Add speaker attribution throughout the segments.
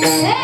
Speaker 1: Hey!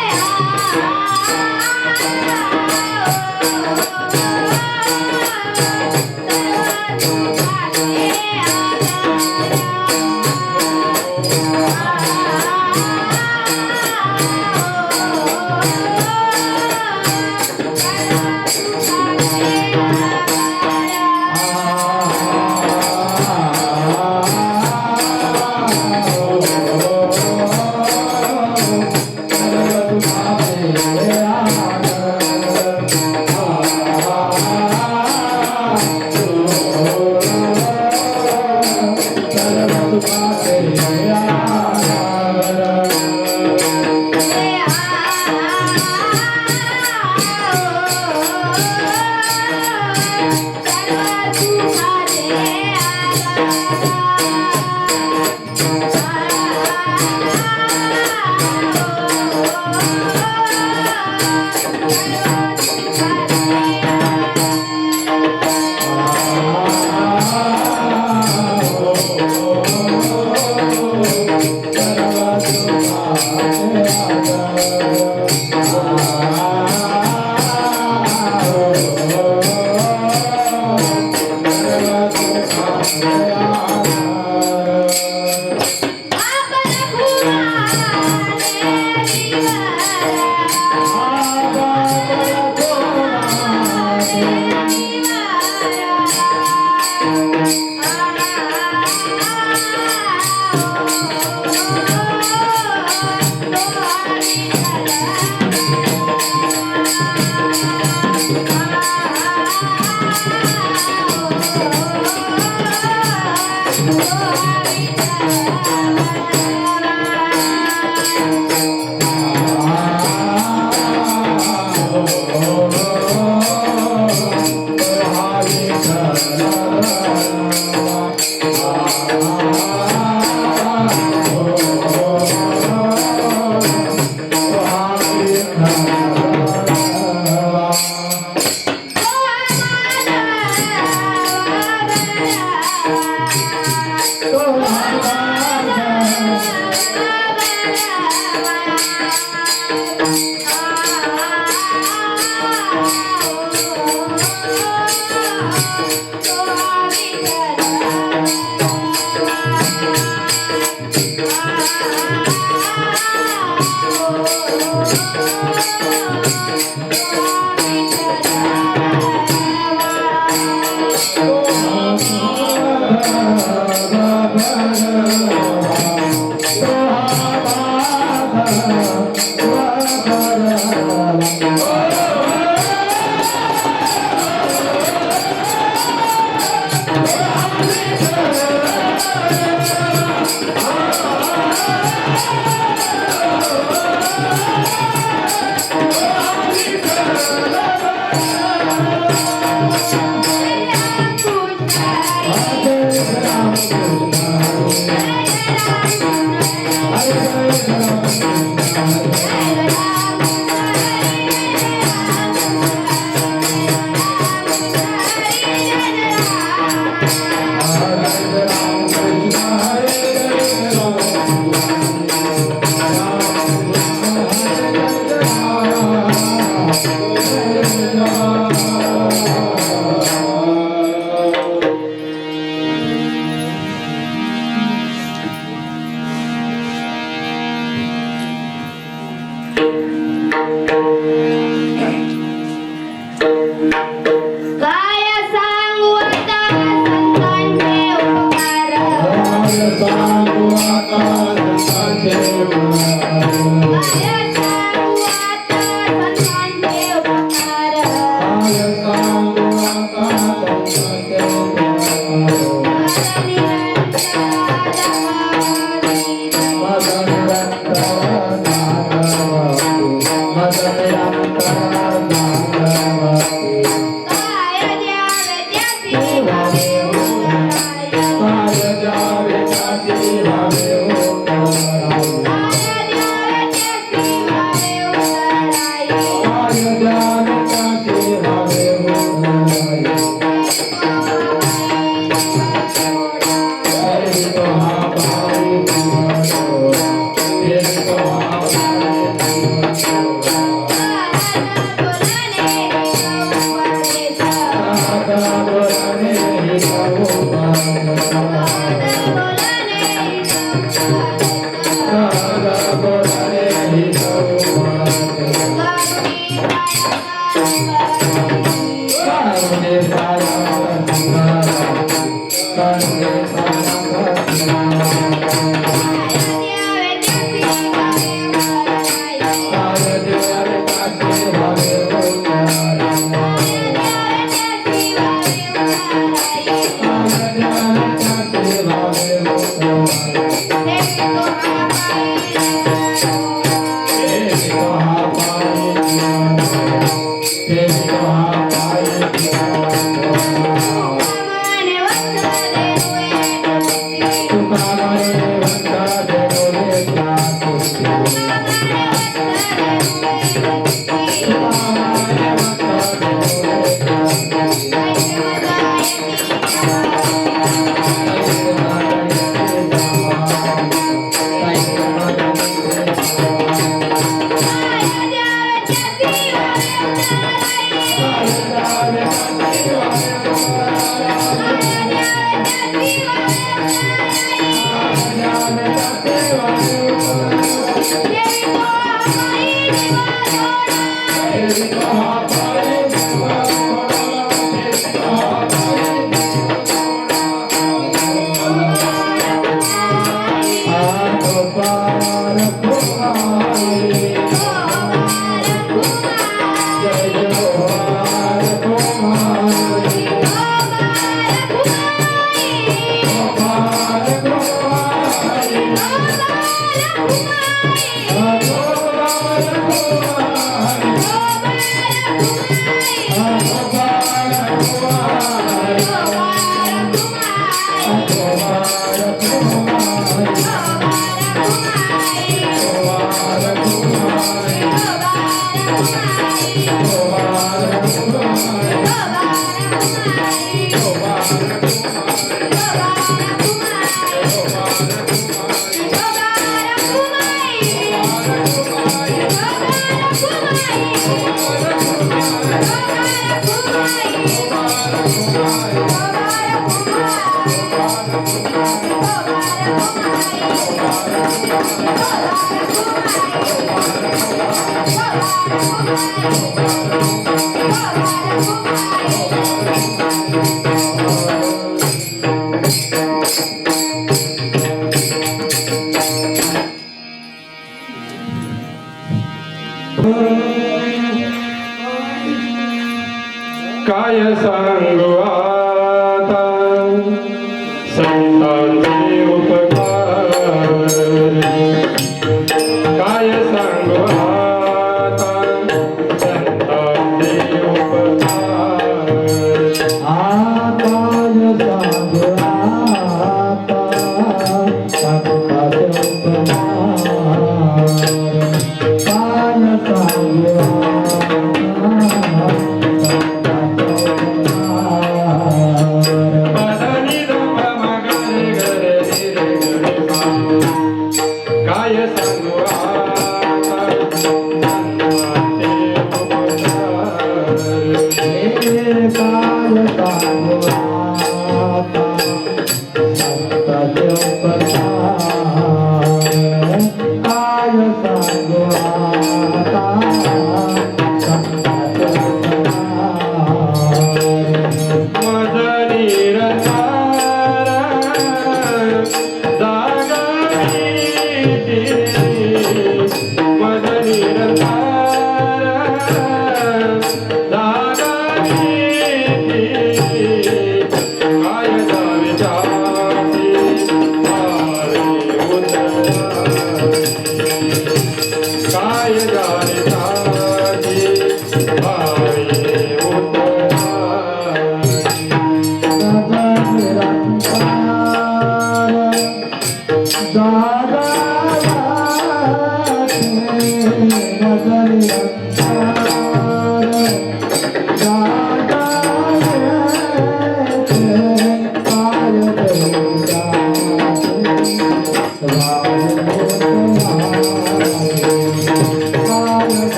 Speaker 1: काय सांगू आता संतांचे उपकार, काय सांगू आता संतांचे उपकार,
Speaker 2: आता सांगू आता संतांचे उपकार, काय सांगू
Speaker 1: काय सांगू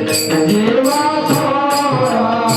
Speaker 2: जीवा थोडा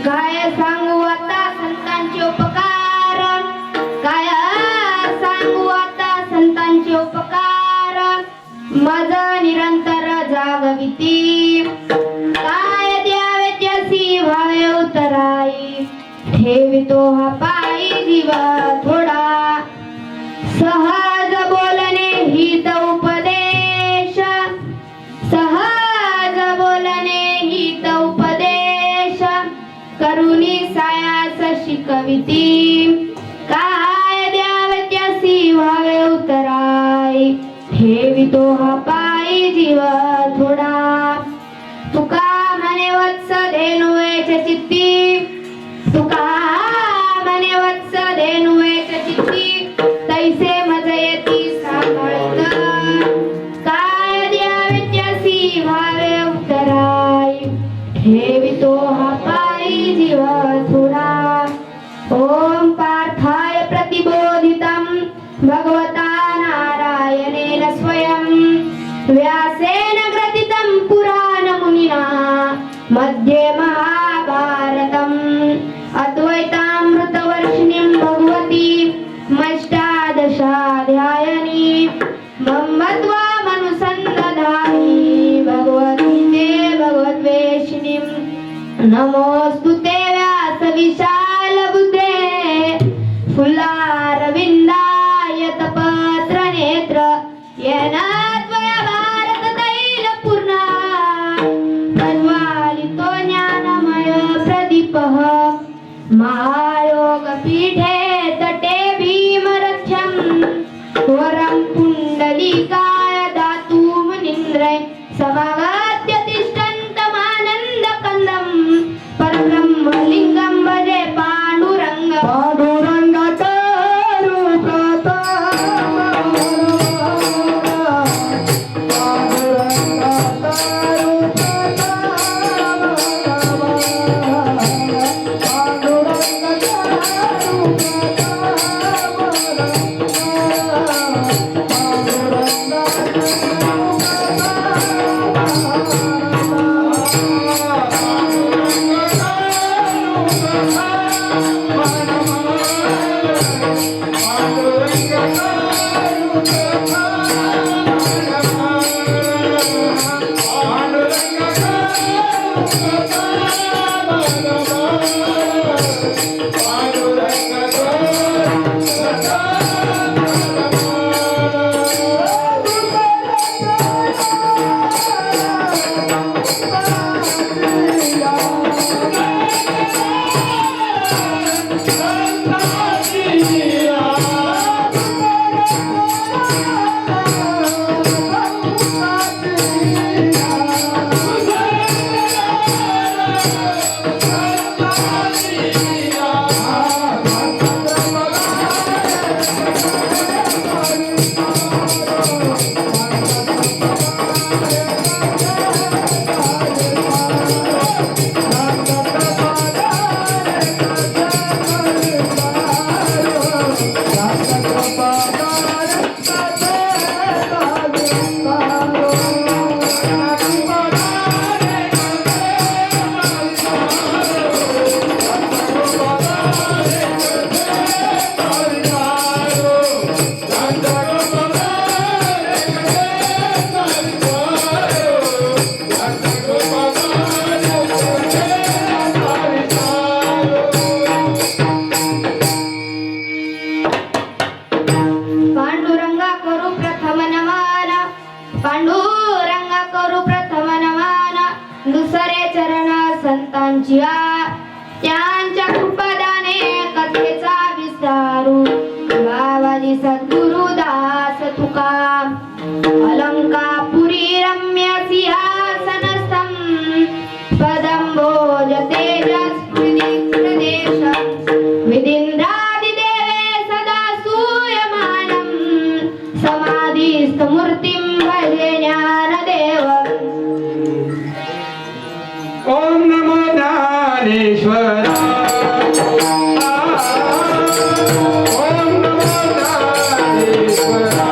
Speaker 2: काय सांगता
Speaker 3: काय सांगू आता संतांचे उपकार, काय सांगू आता संतांचे उपकार, मज निरंतर जागविती, काय द्यावे त्यासी भावे उतराई, ठेवितो हा पायी जीव थोडा, सहज बोलणे हित उपदेश, सहज बोलणे हित उपदेश, करुणी सायास शिकविती, काय द्यावे त्यासी व्हावे उतराई, ठेवितो हा पायी जीव थोडा, तुका म्हणे वत्स धेनुवेच चित्ती, तुका म्हणे वत्स धेनुवेच चित्ती, तैसे मज येती सांभाळत, काय द्यावे त्यासी व्हावे उतराई, ठेवितो हा पायी जीव थोडा, ओम पार्थाय प्रतिबोधितं भगवता नारायणेन स्वयं, व्यासेन ग्रथितं पुराणमुनिना मध्ये महाभारतम्, अद्वैतामृतवर्षिणीं भगवती मष्टादशाध्यायिनी, मम्मत्वामनुसन्दधामि भगवती ते भगवद्वेषिणीं, नमोऽस्तुते व्यास विशाल बुद्धे, फुल्लारविन्दाय तपत्र नेत्र, येन त्वया भारत तैल पूर्णा, प्रज्वालितो ज्ञानमय प्रदीपः, महायोगपीठे तटे भीमरथ्यं, वरं पुण्डलीकाय दातु मुनीन्द्रे, समागत्य तिष्ठन्तमानन्दकन्दं, परब्रह्मलिङ्गं भजे पाण्डुरङ्गं,
Speaker 2: पांडुरंग
Speaker 3: पांडुरंगा करू प्रथम नमन पांडुरंगा करू प्रथम नमन दुसरे चरण संतांची त्यांच्या कृपादाने कथेचा विस्तारू बाबाजी सद्गुरु दास तुका अलंकापुरी रम्य सिंहासनस्थं पदं भोज तेजस प्रदेशं विदिन्द्रादिदेवे सदा सूयमानं समाधिस्थमूर्तिं भजे ज्ञानदेवम्
Speaker 1: ओम नमो ज्ञानेश्वराय ओम नमो ज्ञानेश्वराय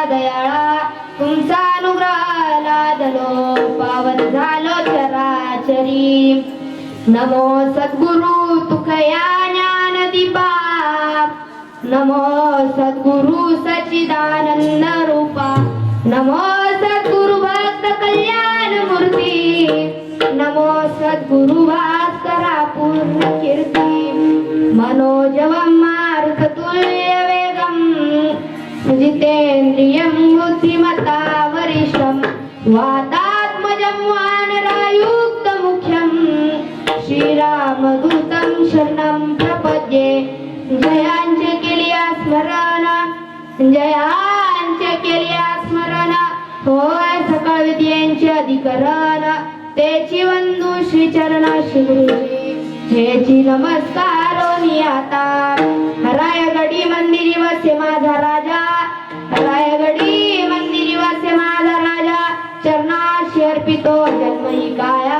Speaker 3: दयाळा तुमचा अनुग्रह लादलो पावन झालो चराचरी नमो सद्गुरु तुकया ज्ञानदीपा नमो सद्गुरु सच्चिदानंद रूपा नमो सद्गुरु भक्त कल्याण मूर्ती नमो सद्गुरु भास्करा पूर्ण कीर्ती मनोजवं मारुततुल्य वेगं जितेन्द्रियं बुद्धिमता वरिष्ठं वातात्मजं वानरायुक्तमुख्यं श्रीरामदूतं शरणं प्रपद्ये जयांचे केलिया स्मरण होय सकळ विद्येचे अधिकरण तेची वंदू श्री चरणाशी गुरुजी हेची नमस्कारोनी आता रायगडी मंदिरी वसे माझा राजा रायगडी मंदिरी वसे माझा राजा चरणाशी अर्पितो जन्मही काया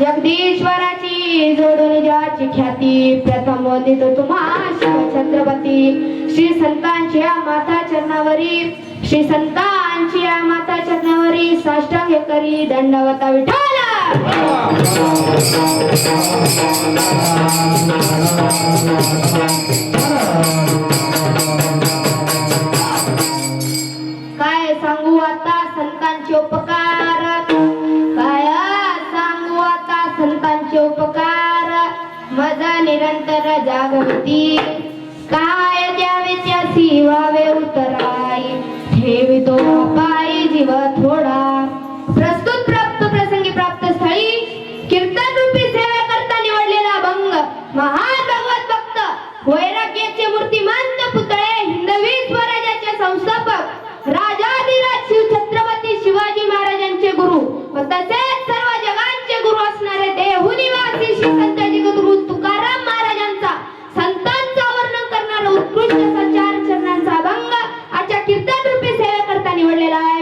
Speaker 3: जगदीश्वराची जोडून ज्याची ख्याती प्रथम वंदितो तुम्हा शिव छत्रपती श्री संतांची या माता चरणावरी श्री संतांची या माता चरणावरी साष्टांग करी दंडवता विठ्ठला काय सांगू आता संतांचे उपकार काय सांगू आता संतांचे उपकार माझा निरंतर जागृती काय द्यावे त्यासी व्हावे उतराई ठेवी तो पायी जीव थोडा प्रस्तुत प्राप्त प्रसंगी प्राप्त स्थळी कीर्तन रूपी सेवा करता निवडलेला भंग महान भगवत भक्त वैराग्याचे मूर्तिमंत पुतळे हिंदवी स्वराज्याचे संस्थापक राजाधिराज शिव छत्रपती शिवाजी महाराजांचे गुरु व तसेच सर्व जगांचे गुरु असणारे देहू निवासी श्री संत जगद्गुरु तुकाराम महाराजांचा संतांचा वर्णन करणारा उत्कृष्ट संचार चरणांचा अभंग आजच्या कीर्तन रूपी सेवा करता निवडलेला आहे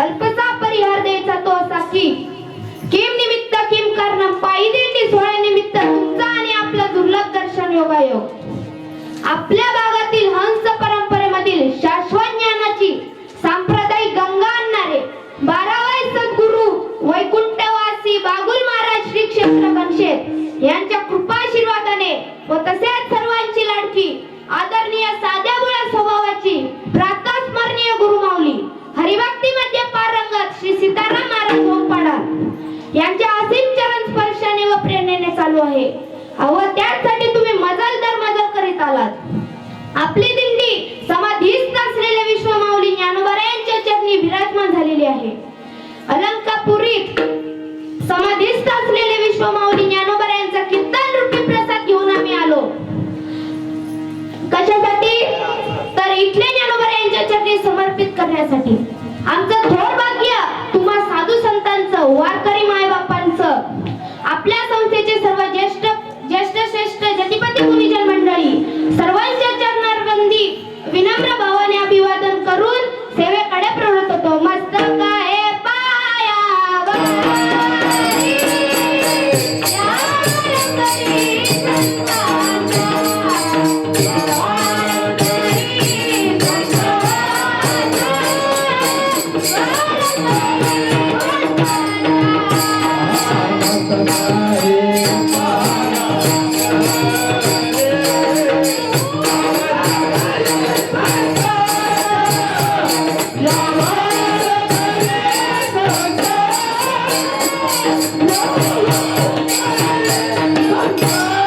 Speaker 3: अल्पसा परिहार द्यायचा तो असा की किम निमित्त किम कारणम पायी दिंडी सोहळ्या निमित्त तुमचा आणि आपलं दुर्लभ दर्शन योगायोग आपल्या भागातील हंस परंपरेमधील शाश्वत ज्ञानाची सांप्रदायिक गंगा आणणारे 12 सद्गुरु वैकुंठवासी बागुल महाराज श्री क्षेत्र कणशेत यांच्या कृपाशीर्वादाने व तसेच सर्वांची लाडकी आदरणीय साध्या मुळा स्वभावाची प्रातस्मरणीय गुरुमाऊली हरिभक्तीमध्ये पारंगत श्री सीताराम महाराज होमपाडा यांच्या असीम चरण स्पर्शाने व प्रेरणेने चालू आहे व त्यासाठी तुम्ही मजल दर मजल करीत आलात आपली दिंडी समाधीस्थ असलेल्या विश्वमाऊली ज्ञानोबरायांच्या चरणी विराजमान झालेली आहे अलंकापुरीत समाधीस्थ असलेले विश्वमाऊली ज्ञानोबरायांचा कीर्तन रूपी प्रसाद घेऊन आम्ही आलो कशासाठी तर इथले ज्ञानोबरायांच्या चरणी समर्पित करण्यासाठी आमचं थोर भाग्य तुम्हा साधू संतांचं वारकरी मायबापांचं आपल्या संस्थेचे सर्व ज्येष्ठ श्रेष्ठ जतिपती गुणीजन मंडळी सर्वांच्या चरणारवंदी विनम्र भावाने अभिवादन करून सेवेकडे प्रवृत्त होतो मस्तक आहे पायावर
Speaker 2: Yeah.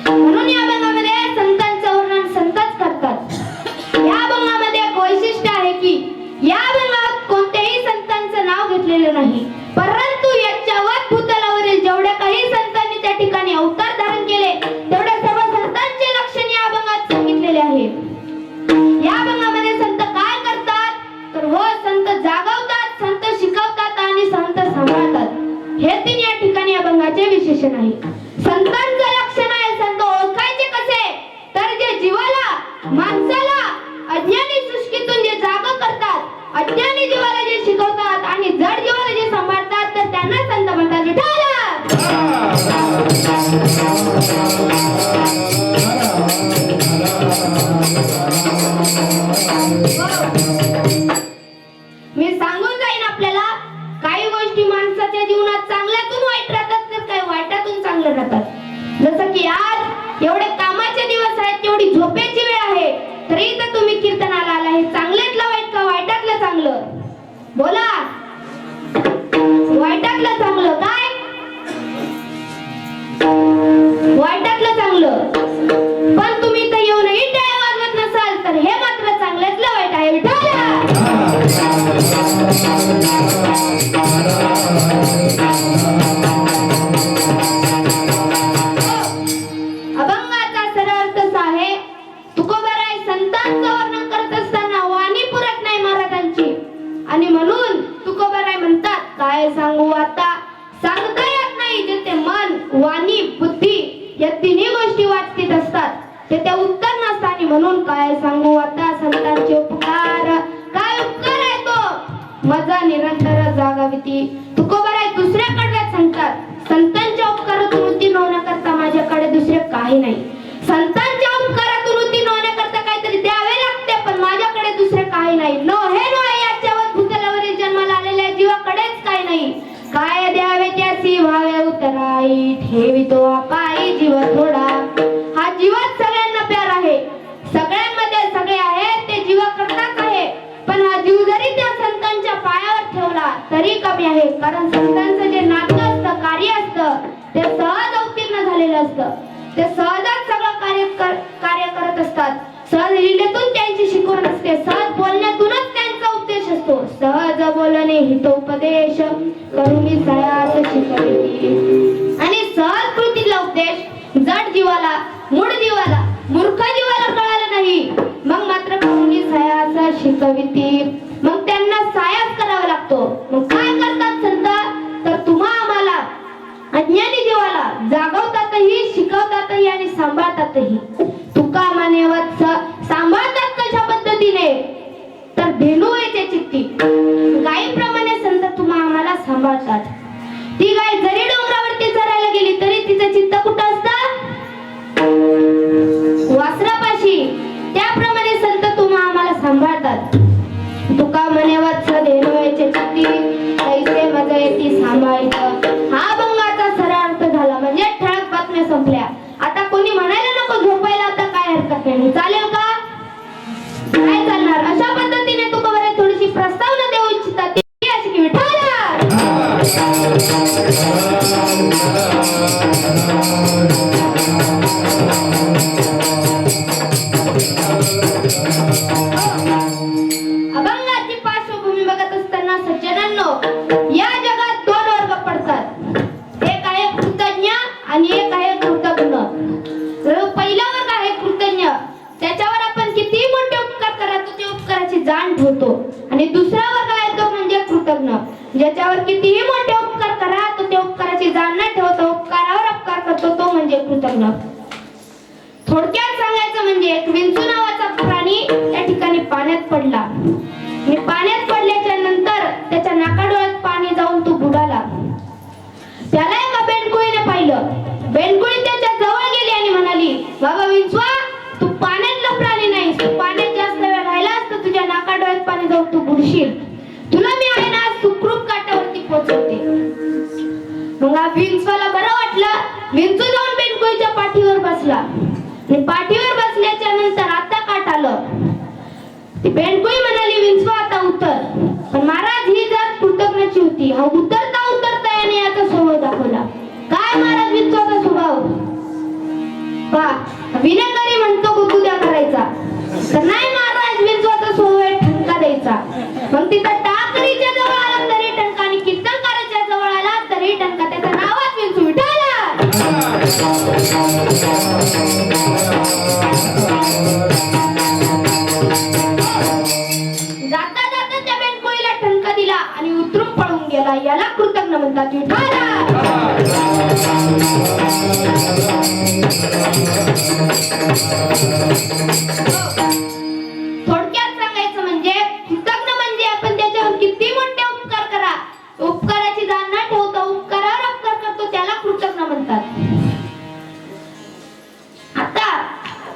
Speaker 3: म्हणून या अभंगामध्ये संतांचं वर्णन संतच करतात. या अभंगामध्ये एक वैशिष्ट्य आहे की या अभंगात कोणत्याही संतांचं नाव घेतलेलं नाही, परंतु याच्यावर भूतलावरील जेवढ्या काही संतांनी त्या ठिकाणी अवतार धारण केले तेवढ्या सर्व संतांचे लक्षण या अभंगात सांगितलेले आहेत. या अभंगामध्ये संत काय करतात तर हो संत जागवतात, संत शिकवतात आणि संत सांभाळतात. हे तीन या ठिकाणी अभंगाचे विशेषण आहे. संतांचं लक्षण आहे संत ओळखायचे कसे तर जे जीवाला माणसाला अज्ञानी सृष्टीतून जे जाग करतात, अज्ञानी जीवाला जे शिकवतात आणि जड जीवाला जे सांभाळतात तर त्यांना संत म्हणतात. विठ्ठल मी सांगून जाईन आपल्याला काही गोष्टी माणसाच्या जीवनात चांगल्यातून वाईट राहतात तर काही वाईटातून चांगलं राहतात. जसं की आज एवढे कामाचे दिवस आहेत, एवढी झोपेची वेळ आहे, तरी तर तुम्ही कीर्तनाला आला. हे चांगल्यातलं वाईट का वाईटातलं चांगलं? बोला, वाईटातलं चांगलं काय? वाईटातलं चांगलं. पण तुम्ही इथं येऊनही टाळ्या वाजवत नसाल तर हे मात्र चांगल्यातलं वाईट आहे. विठ्ठल अभंगाचा सरळ अर्थ असा आहे, तुकोबाराय संतांचं वर्णन करत असताना वाणी पुरत नाही महाराजांची आणि म्हणून तुकोबाराय म्हणतात काय सांगू आता सांगता येत नाही. जे ते मन, वाणी, बुद्धी या तिन्ही गोष्टी वाचतीत असतात ते त्या उत्तर नसतात. म्हणून काय सांगू आता संतांचे उपकार, काय उपकार आहे तो माझा निरंतर जागाविती. तुकोबाराय दुसऱ्याकडे सांगतात संतांच्या उपकारातून उत्तीर्ण होण्याकरता माझ्याकडे दुसरे काही नाही. संतांच्या उपकारातून उत्तीर्ण होण्याकरता काहीतरी द्यावे लागते पण माझ्याकडे दुसरे काही नाही. नो हे नो याच्यावर भूतलावरील जन्माला आलेल्या जीवाकडेच काही नाही. काय द्यावे त्याची व्हावे उतराई, ठेवितो पायी जीव थोडा. हा जीवच सगळ्यांना प्यार आहे, सगळ्यांमध्ये सगळे आहेत ते जीवा करताच आहे. पण हा जीव जरी त्या संतांच्या पायावर ठेवला तरी कमी आहे, कारण संतांचं जे नातं असतं, कार्य असतं ते सहज अवतीर्ण झालेलं असतं. ते सहजच सगळं कार्य करत असतात. सहज लीलेतून त्यांची शिकवण असते, सहज बोलण्यातूनच त्यांचा उपदेश असतो. सहज बोलणे हितोपदेश करुणी सयास शिकविती. आणि सहज कृतीला उपदेश जड जीवाला, मूढ जीवाला, मूर्ख जीवाला कळालं नाही मग मात्र करुणी सयास शिकविती. मग त्यांना सायास करावा लागतो. मग काय करतात संत तर तुम्हा आम्हाला अज्ञानी जीवाला जागवतातही, शिकवतातही आणि सांभाळतातही. तुका माने वत्स सांभाळतात कशा पद्धतीने तर धेनू येते चित्ती. गायीप्रमाणे संत तुम्हा आम्हाला सांभाळतात. ती गाय जरी डोंगरावरती चरायला गेली तरी तिचं चित्त कुठं असतं? वासरापाशी. त्याप्रमाणे संत तुम्हा आम्हाला सांभाळतात. तुका म्हणे वत्स धेनू येते चित्ती, कैसे मजा येते सांभाळायचं. हा अभंगाचा सरळ अर्थ झाला. म्हणजे ठळक बातम्या संपल्या. आता कोणी म्हणायला नको झोपायला आता काय हरकत नाही, चालेल का? काय चालणार? अशा पद्धतीने तुकोबाराय थोडीशी प्रस्तावना देऊ इच्छितात ती अशी की विठ्ठल अभंगाची पार्श्वभूमी बघत असताना सज्जनांनो या जगात दोन वर्ग पडतात. एक आहे कृतज्ञ आणि एक आहे कृतज्ञ. पहिला वर्ग आहे कृतज्ञ, त्याच्यावर आपण किती मोठे उपकार करतो ते उपकाराची जाण ठेवतो. आणि दुसरा वर्ग आहे तो म्हणजे कृतज्ञ, ज्याच्यावर कितीही मोठे उपकार करा तो ते उपकाराची जाण न ठेवतो उपकारावर उपकार करतो तो म्हणजे कृतज्ञ. थोडक्यात सांगायचं म्हणजे एक विंचू नावाचा प्राणी त्या ठिकाणी पाण्यात पडला आणि पाण्यात पडल्याच्या नंतर त्याच्या नाकाडोळ्यात पाणी जाऊन तो बुडाला. त्याला एका बेंडकुळीने पाहिलं. बेंडकुळी त्याच्या जवळ गेली आणि म्हणाली, बाबा विंचवा तू पाण्यातला प्राणी नाही, तू पाण्यात जास्त वेळ राहिला असता तुझ्या नाकाडोळ्यात पाणी जाऊन तू बुडशील. तुला मी आहे ना सुखरूप काठावरती पोहोचवते. मग हा विंचवाला बरं वाटलं. विंचू जाऊन बेंडकुळीच्या पाठीवर बसला आणि पाठीवर बसल्याच्या नंतर आता काठ आलं. ती बेंडकुळी म्हणाली, विंचवा आता उतर. पण महाराज ही जात कृतज्ञाची होती. हा उतरता उतरता याने याचा स्वभाव दाखवला. काय महाराज विंचवाचा स्वभाव पहा. जाता जाता त्या बेंडकोळीला ठणका दिला आणि उतरून पळून गेला. याला कृतज्ञ म्हणतात. विठाला थोडक्यात सांगायचं म्हणजे कृतज्ञ म्हणजे आपण त्याच्यावर किती मोठे उपकार करा, उपकाराची जाण न ठेवता उपकारावर उपकार करतो त्याला कृतज्ञ म्हणतात. आता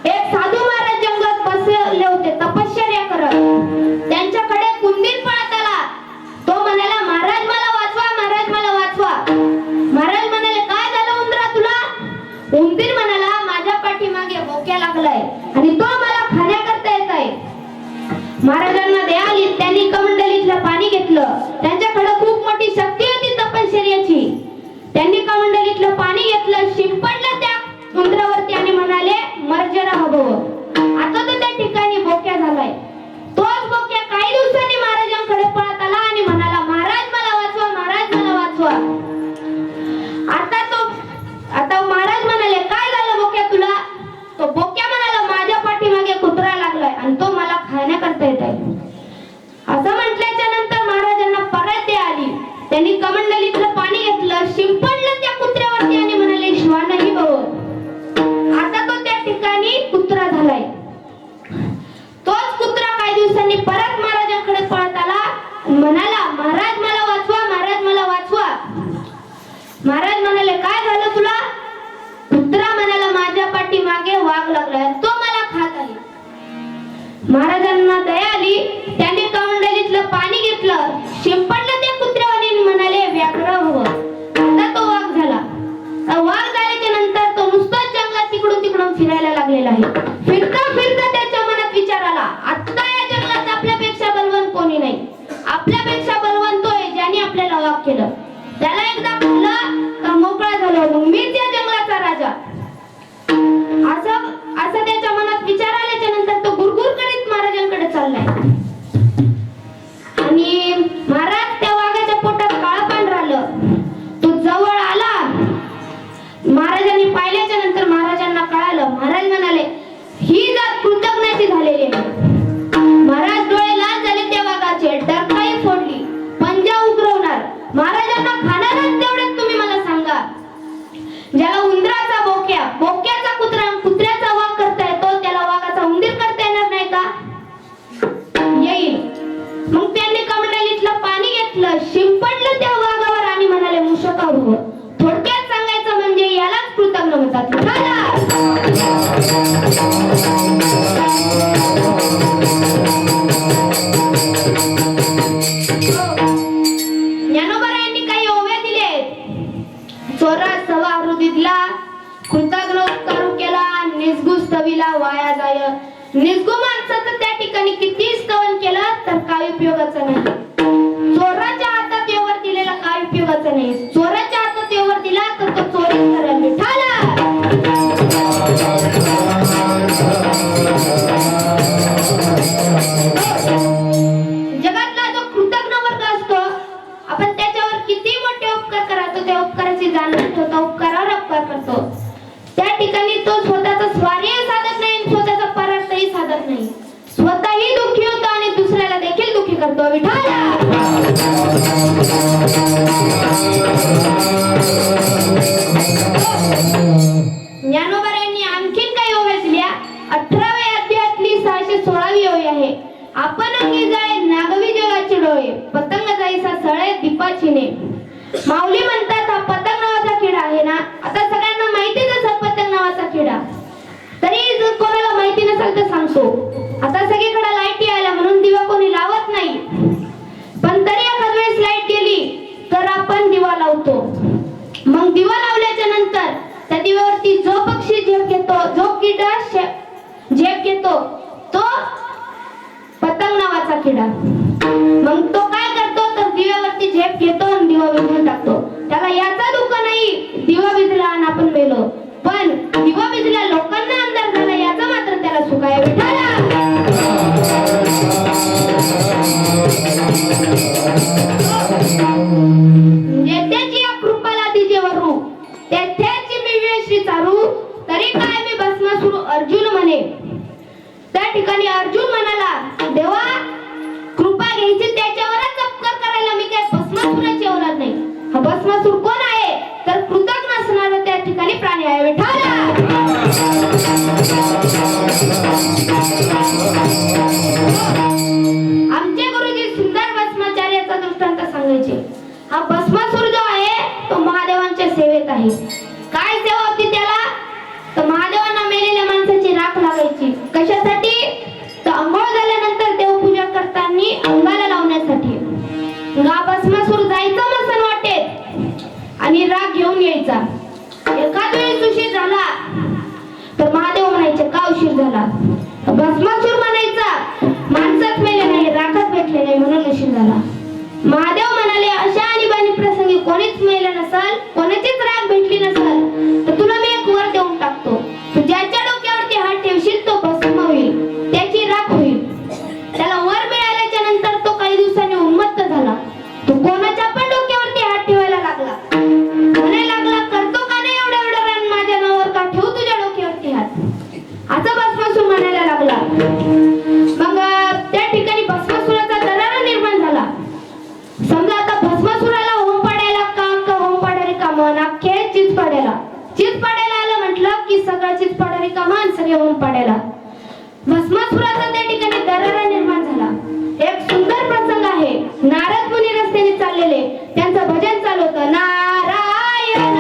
Speaker 3: एक साधू महाराज जंगलात बसले होते तपश्चर्या करत. त्यांच्याकडे उंदीर पळत आला. तो म्हणाला, महाराज मला वाचवा, महाराज मला वाचवा. महाराज म्हणाले, काय झालं उंदरा तुला? उंदीर म्हणाला, माझ्या पाठीमागे भोक्या लागलाय आणि तो मला खाण्याकरता येत आहे. महाराजांना दया आली. त्यांनी कमंडलीतलं पाणी घेतलं. त्यांच्याकडे खूप मोठी शक्ती होती तपश्चर्याची. त्यांनी कमंडलीतलं पाणी घेतलं, शिंपडलं त्या उंदरावरती आणि म्हणाले, मर्जरा हवं. आता तो त्या ठिकाणी बोक्या झालाय. तोच बोक्या काही दिवसांनी महाराजांकडे पळत आला आणि म्हणाला, महाराज मला वाचवा, महाराज मला वाचवा. आता महाराज म्हणाले, काय झालं बोक्या तुला? तो बोक्या म्हणाला, माझ्या पाठीमागे कुत्रा लागलाय आणि तो मला खाण्याकरता येत आहे. असं म्हटल्याच्या नंतर महाराजांना परत दया आली. त्यांनी कमंडलीतलं पाणी घेतलं, शिंपडलं त्या कुत्र्यावरती आणि म्हणाले, श्वानही भव. आता तो त्या ठिकाणी कुत्रा झालाय. तोच कुत्रा काही दिवसांनी परत महाराजांकडे पळत आला, म्हणाला, महाराज मला वाचवा, महाराज मला वाचवा. महाराज म्हणाले, काय झालं तुला? कुत्रा म्हणाला, माझ्या पाठीमागे वाघ लागलाय, तो मला खात आहे. महाराजांना दया आली. त्यांनी कमंडलीतलं पाणी घेतलं, शिंपडलं त्या कुत्र्यावर आणि म्हणाले, व्याघ्र हवं. आता तो वाघ झाला. वाघ झाल्याच्या नंतर तो नुसताच जंगलात तिकडून तिकडून फिरायला लागलेला आहे. फिरता फिरता त्याच्या मनात विचार आला, आता या जंगलात आपल्यापेक्षा बलवान कोणी नाही. आपल्यापेक्षा बलवान तो आहे ज्याने आपल्याला वाघ केलं. त्याला एकदा खाल्लं तर मोकळा झाला, मग मी त्या जंगलाचा राजा. असं त्याच्या मनात विचार आल्याच्या नंतर तो गुरगुर करीत महाराजांकडे चाललाय. आणि महाराज त्या वाघाच्या पोटात काळं पांढरं आलं. तो जवळ आला. महाराजांनी पाहिल्याच्या नंतर महाराजांना कळालं. महाराज म्हणाले, ही जात कृतज्ञाची झालेली आहे. महाराज डोळे लाल झाले त्या वाघाचे, डरकाळी फोडली, पंजा उघडवणार. महाराजांना खाणारच तेवढेच तुम्ही मला सांगा. ज्याला उंदराचा बोक्या, बोक्याचा कुत्रा, कुत्र्याचा वाघ करता येतो, त्याला वाघाचा उंदीर करता येणार नाही का? येईल. मग त्यांनी कमंडलीतलं पाणी घेतलं, शिंपडलं त्या वाघावर आणि म्हणाले, मुशका उभं. थोडक्यात सांगायचं म्हणजे यालाच कृतज्ञ म्हणतात. ज्ञानोबरायांनी काही ओव्या दिले. चोरा सवा हृदितला, कृतज्ञ उपकार केला, निसगु स्तविला वाया जाय. निसगु माणसाचं त्या ठिकाणी किती स्तवन केलं तर काय उपयोगाचं नाही. चोराच्या हातात येवर दिलेला काय उपयोगाचं नाही. चोराच्या हातात येवर दिला तर तो चोरीच करेल. विठाला जगातला जो कृतज्ञ वर्ग असतो, आपण त्याच्यावर किती मोठे उपकार करतो, त्या उपकाराची जाणीव ठेवतो, उपकारावर उपकार करतो. त्या ठिकाणी तो स्वतःचा स्वार्थ साधत नाही, स्वतःचा परार्थही साधत नाही. स्वतःही दुःखी होतो आणि दुसऱ्याला देखील दुःखी करतो. विठाला ज्ञानोबरायांनी आणखीन काही ओव्या दिल्या. 18व्या अध्यायातली 616वी ओवी आहे. आपण अंगी जाय नागवी जगाचे डोळे, पतंग जाईसा सळे दीपाचिने. माऊली म्हणतात हा पतंग नावाचा किडा आहे ना. आता सगळ्यांना माहितीच असेल पतंग नावाचा किडा, तरी जर कोणाला माहिती नसेल तर सांगतो. आता सगळीकडे लाईट यायला म्हणून दिवा कोणी लावत नाही, पण तरी एखाद वेळेस लाईट गेली तर आपण दिवा लावतो. मग दिवा लावल्याच्या नंतर त्या दिव्यावरती जो पक्षी झेप घेतो, जो किडा झेप घेतो, तो पतंग नावाचा किडा. मग तो काय करतो तर दिव्यावरती झेप घेतो आणि दिवा विझवून टाकतो. त्याला याचा दुःख नाही दिवा विझला आणि आपण मेलो, पण दिवा विझला लोकांना अंधार झाला याचा मात्र त्याला सुख आहे. विठाला जेत्याची या कृपाला दिजेवरू, तेथ्याची मी वेशी चारू. ठिकाणी अर्जुन म्हणाला, देवा कृपा घ्यायची त्याच्यावरच उपकार करायला, मी काय भस्मासुराची औलाद नाही. हा भस्मासुर कोण आहे? तर कृतज्ञ असणारा त्या ठिकाणी प्राणी आहे. विठ्ठला आमचे गुरुजी सुंदर भस्माचार्याचा दृष्टांत सांगायचे. हा भस्मासुर जो आहे तो महादेवांच्या सेवेत आहे. काय सेवा होती त्याला? तर महादेवांना मेलेल्या माणसाची राख लागायची. कशासाठी? तर अंघोळ झाल्यानंतर देवपूजा करताना अंगाला लावण्यासाठी. हा भस्मासुर जायचा मसन वाटेत आणि राख घेऊन यायचा. एखाद वेळेस उशीर झाला तर महादेव म्हणायचे, का उशीर झाला? भस्मासुर म्हणायचा, माणसात मेले नाही, राखच भेटले नाही म्हणून उशीर झाला. महादेव म्हणाले, अशा आणीबाणी प्रसंगी कोणीच मेले नसल, कोणाचीच राख भेटली नसल तर तुला मी एक वर देऊन टाकतो. तू ज्याच्या डोक्यावरती हात ठेवशील तो भस्म होईल, त्याची राख होईल. त्याला वर मिळाल्याच्या नंतर तो काही दिवसांनी उन्मत्त झाला. तो कोणाच्या पण डोक्यावरती हात ठेवायला लागला. म्हणायला लागला, करतो का नाही एवढं एवढं रान माझ्या नावावर, का ठेवू तुझ्या डोक्यावरती हात? असं भस्मासुर म्हणायला लागला. मग त्या ठिकाणी भस्मासुराचा दरारा निर्माण झाला. समजा आता भस्मासुराला होम पाडायला का होम पाडारी कामं ना खेळ चीज पाडायला आलं म्हटलं की सगळं चीज पाडारी कामं सगळे होम पाडायला. भस्मासुराचा त्या ठिकाणी दरारा निर्माण झाला. एक सुंदर प्रसंग आहे. नारद मुनी रस्त्याने चाललेले, त्यांचं भजन चालू होतं, नारायण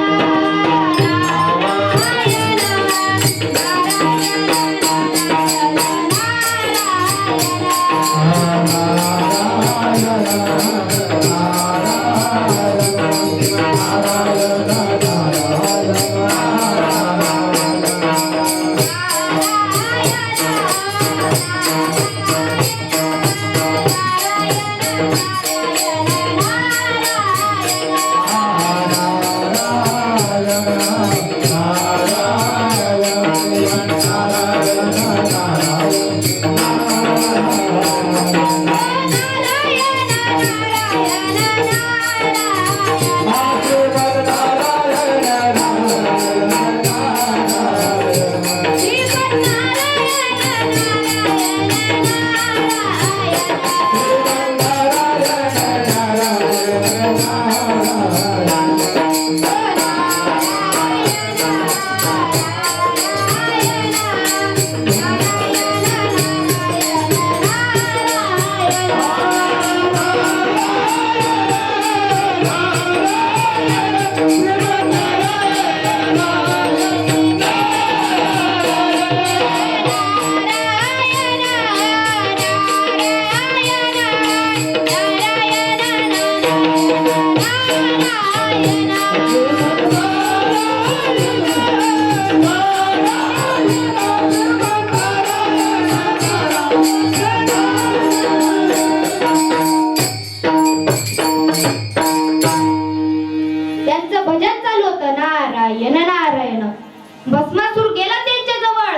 Speaker 3: भस्मासुर गेला त्यांच्या जवळ.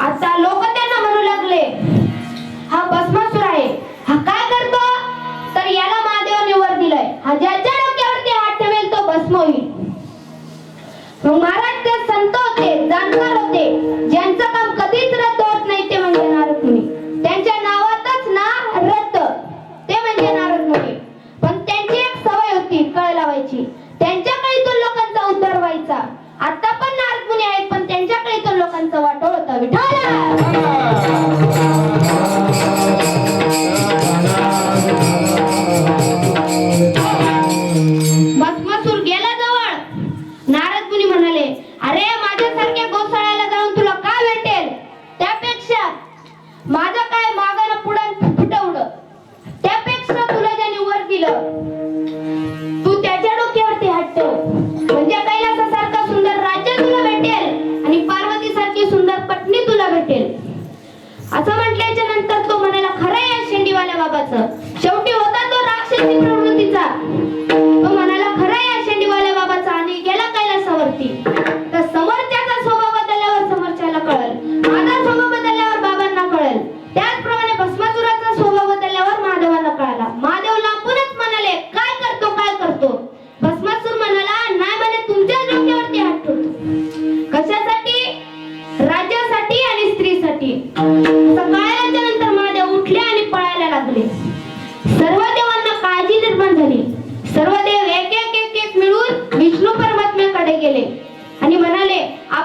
Speaker 3: आता लोक त्यांना म्हणू लागले, हा भस्मासुर आहे, हा काय करतो? तर याला महादेवाने वर दिलंय, हा ज्याच्या डोक्यावरती हात ठेवेल तो भस्म होईल. मग महाराज ते संत होते, जाणकार होते, ज्यांचं काम कधीच रद्द होत नाही ते म्हणजे नारद मुनी. त्यांच्या नावातच ना रद्द, ते म्हणजे नारद मुनी. पण त्यांची एक सवय होती कळ लावायची. त्यांच्या कळीतून लोकांचा उद्धार व्हायचा. आता पण नारद मुनी आहेत, पण त्यांच्या कळीतून लोकांचा वाटोळ होता. भस्मासुर गेला जवळ. नारद मुनी म्हणाले, अरे माझ्यासारख्या गोसाळ्याला जाऊन तुला काय भेटेल? त्यापेक्षा माझं काय मागानं पुढं फुटवलं, त्यापेक्षा तुला ज्याने वर दिलं तू त्याच्या डोक्यावरती हात ठेव, म्हणजे कैलासासारखं सुंदर राज्य तुला भेटेल आणि पार्वती सारखी सुंदर पत्नी तुला भेटेल.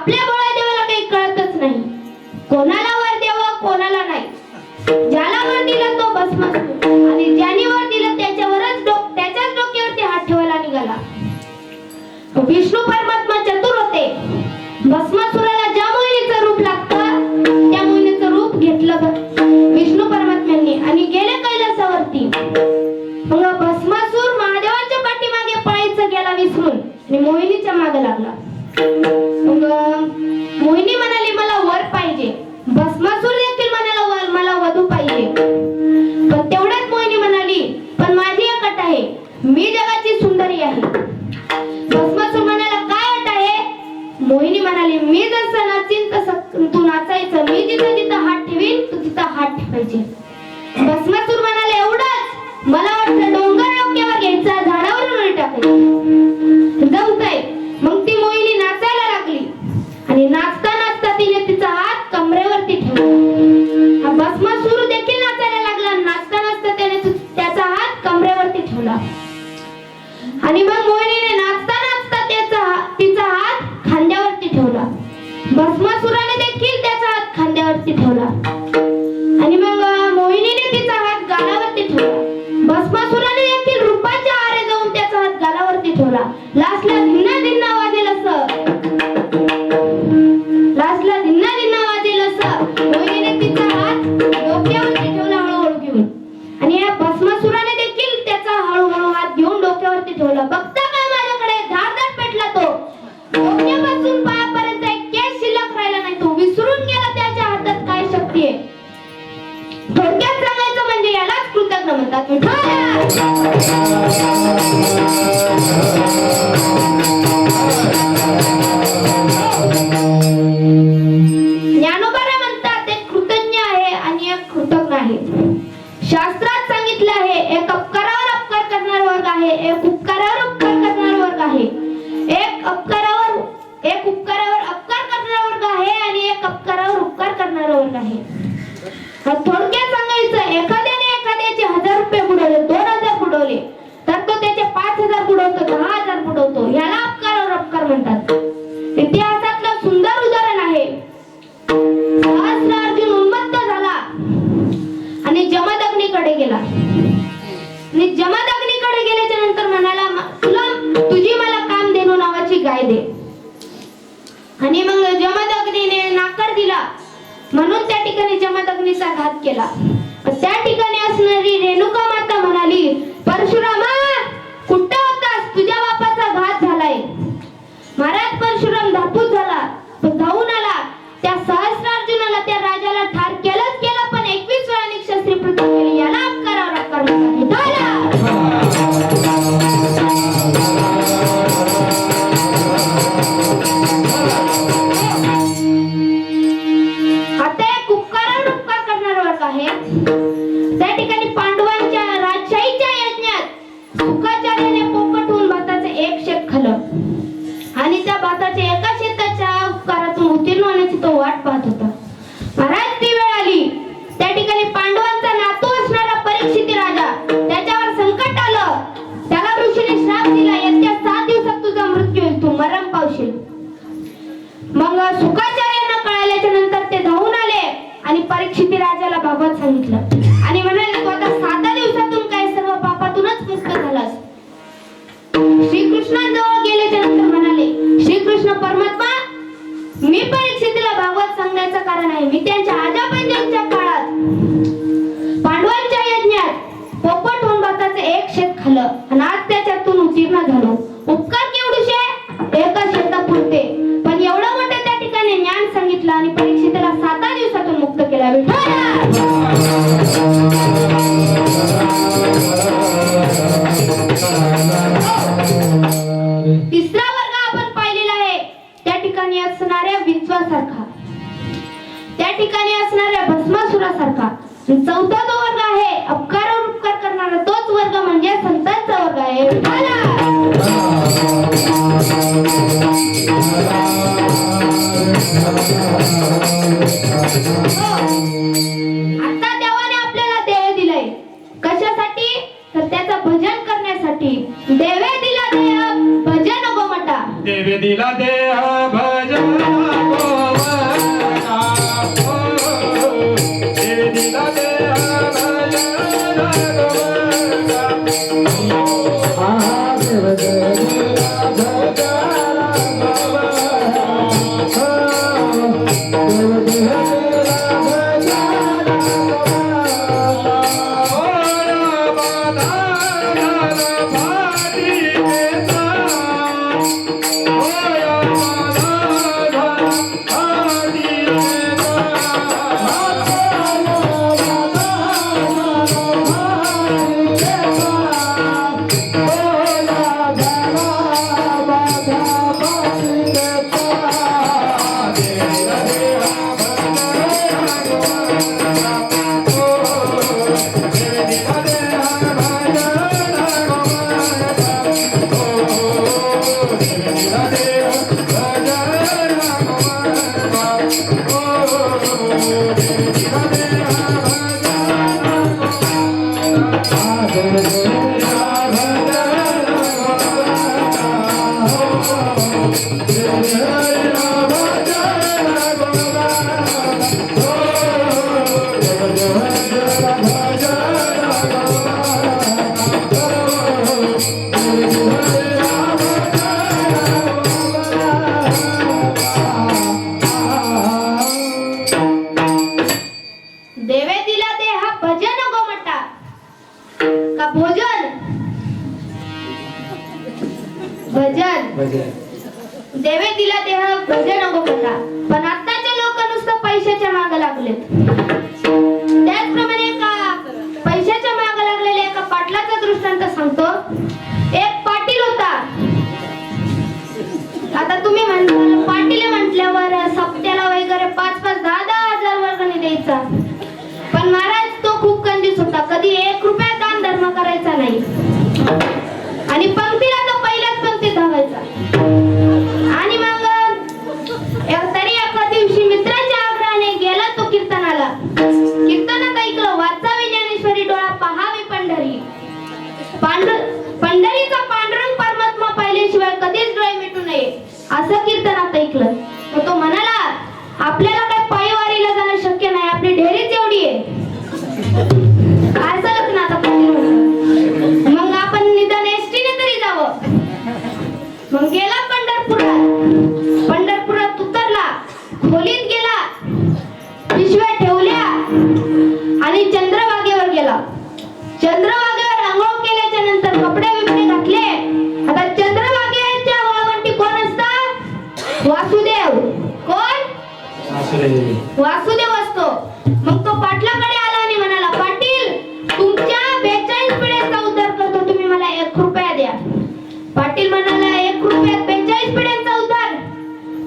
Speaker 3: आपल्या भोळ्या देवाला काही कळतच नाही. कोणाला वर द्यावं कोणाला नाही. ज्याला वर दिलं तो भस्मासूर आणि ज्याने वर दिलं त्याच्याच डोक्यावरती हात ठेवायला निघाला. विष्णू परमात्मा चतुर होते. भस्मासुराला ज्या मोहिनीचं रूप लागतं त्या मोहिनीचं रूप घेतलं विष्णू परमात्म्यांनी आणि गेले कैलासावरती. मग भस्मासूर महादेवाच्या पाठीमागे पळायचं गेला विसरून आणि मोहिनीच्या मागे लागला. मग मोहिनी म्हणाली मला वर पाहिजे. भस्मासूर देखील म्हणाला मला वधू पाहिजे. पण तेवढ्यात मोहिनी म्हणाली पण माझी एक अट आहे. मी जगाची सुंदरी आहे. भस्मासूर म्हणाला काय अट आहे? मोहिनी म्हणाली मी जसं नाचीन तसं तू नाचायचं. मी जिथं जिथं हात ठेवीन तू तिथं हात ठेवायचे. भस्मासूर म्हणाले एवढंच? मला वाटलं डोंगर डोक्यावर घ्यायचा झाडावरून उडी टाकायची. जमतंय. मग ती मोहिनी नाचायला लागली आणि नाचता नाचता तिने तिचा हात कमरेवरती ठेवला. भस्मासूर देखील नाचायला लागला. नाचता नाचता त्याने त्याचा हात कमरेवरती ठेवला आणि मग मोहिनीने नाचता नाचता तिचा हात खांद्यावरती ठेवला. भस्मासुराने देखील त्याचा हात खांद्यावरती ठेवला आणि मग मोहिनीने तिचा हात गालावरती ठेवला. भस्मासुराने देखील रूपाच्या आरे जाऊन त्याचा हात गालावरती ठेवला. लास्टला धिन्ना धिन्ना वाजेल असं मोहिनीने तिचा हात डोक्यावरती ठेवला हळूहळू घेऊन आणि या भस्मासुराने देखील त्याचा हळूहळू हात घेऊन डोक्यावरती ठेवला. बघता काय माझ्याकडे धारदार पेटला तो. डोक्यापासून पायापर्यंत एक केस शिल्लक राहिला नाही. तो विसरून गेला त्याच्या हातात काय शक्ती आहे. थोडक्यात सांगायचं म्हणजे यालाच कृतज्ञ म्हणतात. ज्ञानोबारा म्हणतात एक कृतज्ञ आहे आणि एक कृतज्ञ आहे. शास्त्रात सांगितलं आहे एक अपकारावर अपकार करणारा वर्ग आहे, एक उपकारावर उपकार करणारा वर्ग आहे. एक उपकारावर अपकार करणारा वर्ग आहे आणि एक अपकारावर उपकार करणारा वर्ग आहे. थोडक्यात सांगायचं एखाद्याने एखाद्याचे 1000 रुपये बुडवले, 2000 बुडवले तर तो त्याचे 5000 बुडवतो, 10000 बुडवतो. याला अपकारावर अपकार म्हणतात. इतिहासातलं सुंदर उदाहरण आहे. सहस्रार्जुन उन्मत्त झाला आणि जमदग्नीकडे गेला आणि जमदग्नीकडे गेल्याच्या नंतर म्हणाला तुझी मला कामधेनू नावाची गाय दे. आणि मग जमदग्नीने नाकार दिला म्हणून त्या ठिकाणी जमदग्नीचा घात केला. त्या ठिकाणी असणारी रेणुका माता म्हणाली परशुरामा कुठं होतास? तुझ्या बापाचा घात झालाय. महाराज परशुराम धापूस झाला. तो धावून आला. त्या सहस्रार्जुनाला त्या राजाला ठार केलंच केलं पण 21 वेळा निक्षत्री प्रथा केली. याला अपकारावर अपकार म्हणतात. आता एक उपकारावर उपकार करणारा वर्ग आहे. त्या ठिकाणी पांडवांच्या राजशाहीच्या यज्ञात शुकाचार्याने पोपट होऊन भाताचे एक शेत खाल्लं आणि त्या भाताच्या एका शेताच्या उपकारातून उत्तीर्ण होण्याची तो वाट पाहत होता. महाराज ती वेळ आली. त्या ठिकाणी पांडवांचा नातू असणारा परीक्षित राजा त्याच्यावर संकट आलं. त्याला ऋषीने श्राप दिला येत्या 7 दिवसात तुझा मृत्यू होईल, तू मरण पावशील. मग शुकाचार्यांना कळाल्याच्या नंतर ते धावून आले आणि परीक्षित राजाला बाबत सांगितलं आणि म्हणाले तू आता 7 दिवसातून काय सर्व पापातूनच मुक्त झालास. श्रीकृष्णांजवळ गेल्याच्या नंतर म्हणाले श्रीकृष्ण परमात्मा मी परीक्षितीला भागवत सांगण्याचं कारण आहे. मी त्यांच्या आजापंजांच्या काळात पांडवांच्या यज्ञात पोपट होऊन भाताचे एक शेत खाल्लं आणि आज त्याच्यातून उत्तीर्ण झालो. उपकार केवढूशे एका शेतापुरते पण एवढं मोठं त्या ठिकाणी ज्ञान सांगितलं आणि परीक्षितीला 7 दिवसातून मुक्त केला. तिसरा वर्ग आपण पाहिलेला आहे त्या ठिकाणी असणाऱ्या विंचवासारखा, त्या ठिकाणी असणाऱ्या भस्मासुरासारखा. चौथा जो वर्ग आहे अपकारावर उपकार करणारा तोच वर्ग म्हणजे संतांचा वर्ग आहे. आता देवाने आपल्याला देह दिलंय कशासाठी तर त्याचं भजन करण्यासाठी. देवे दिला देह भजन गोमटा,
Speaker 1: देवे दिला देह भजन
Speaker 3: देवे दिला दे हा भजन गोमटा का भोजन भजन देवे दिला दे हा भजन गोमटा. पण आताचे लोक नुसतं पैशाच्या मागे लागलेत. त्याचप्रमाणे एका पैशाच्या मागे लागलेल्या एका पाटलाचा दृष्टांत सांगतो. एक पाटील होता. आता तुम्ही म्हणताल पाटील म्हटल्यावर सप्त्याला वगैरे 5-5, 10-10 हजार वर्गणी द्यायचा. पण महाराज तो खूप कंजूस होता. कधी 1 रुपया दान धर्म करायचा नाही आणि पंक्तीला तो पहिल्याच पंक्तीत धावायचा. आणि मग तरी एका दिवशी मित्राच्या आग्रहाने गेला तो कीर्तनाला. कीर्तनात ऐकलं, वाचावी ज्ञानेश्वरी, डोळा पहावी पंढरी. पंढरीचा पांडुरंग परमात्मा पाहिल्याशिवाय कधीच डोळे मिटू नये असं कीर्तनात ऐकलं. मग तो म्हणाला, आपल्याला काय पायवारीला जाणं शक्य नाही, आपली ढेरीच एवढी आहे. असंच ना आता मग आपण निदान एसटीने तरी जावं. मग गेला पंढरपुरात. पंढरपुरात उतरला, खोलीत गेला, पिशव्या ठेवल्या आणि चंद्रभागेवर गेला. चंद्रभागेवर आंघोळ केल्याच्या नंतर कपडे बिपडे घातले. आता चंद्रभागेच्या वाळवंटी कोण असतात? वासुदेव. कोण? वासुदेव असतो. मग तो पाटलाकडे आला आणि म्हणाला, पाटील तुमच्या 42 पिढ्यांचा उद्धार करतो, तुम्ही मला 1 रुपया द्या. पाटील म्हणाला, 1 रुपयात 42 पिढ्यांचा उद्धार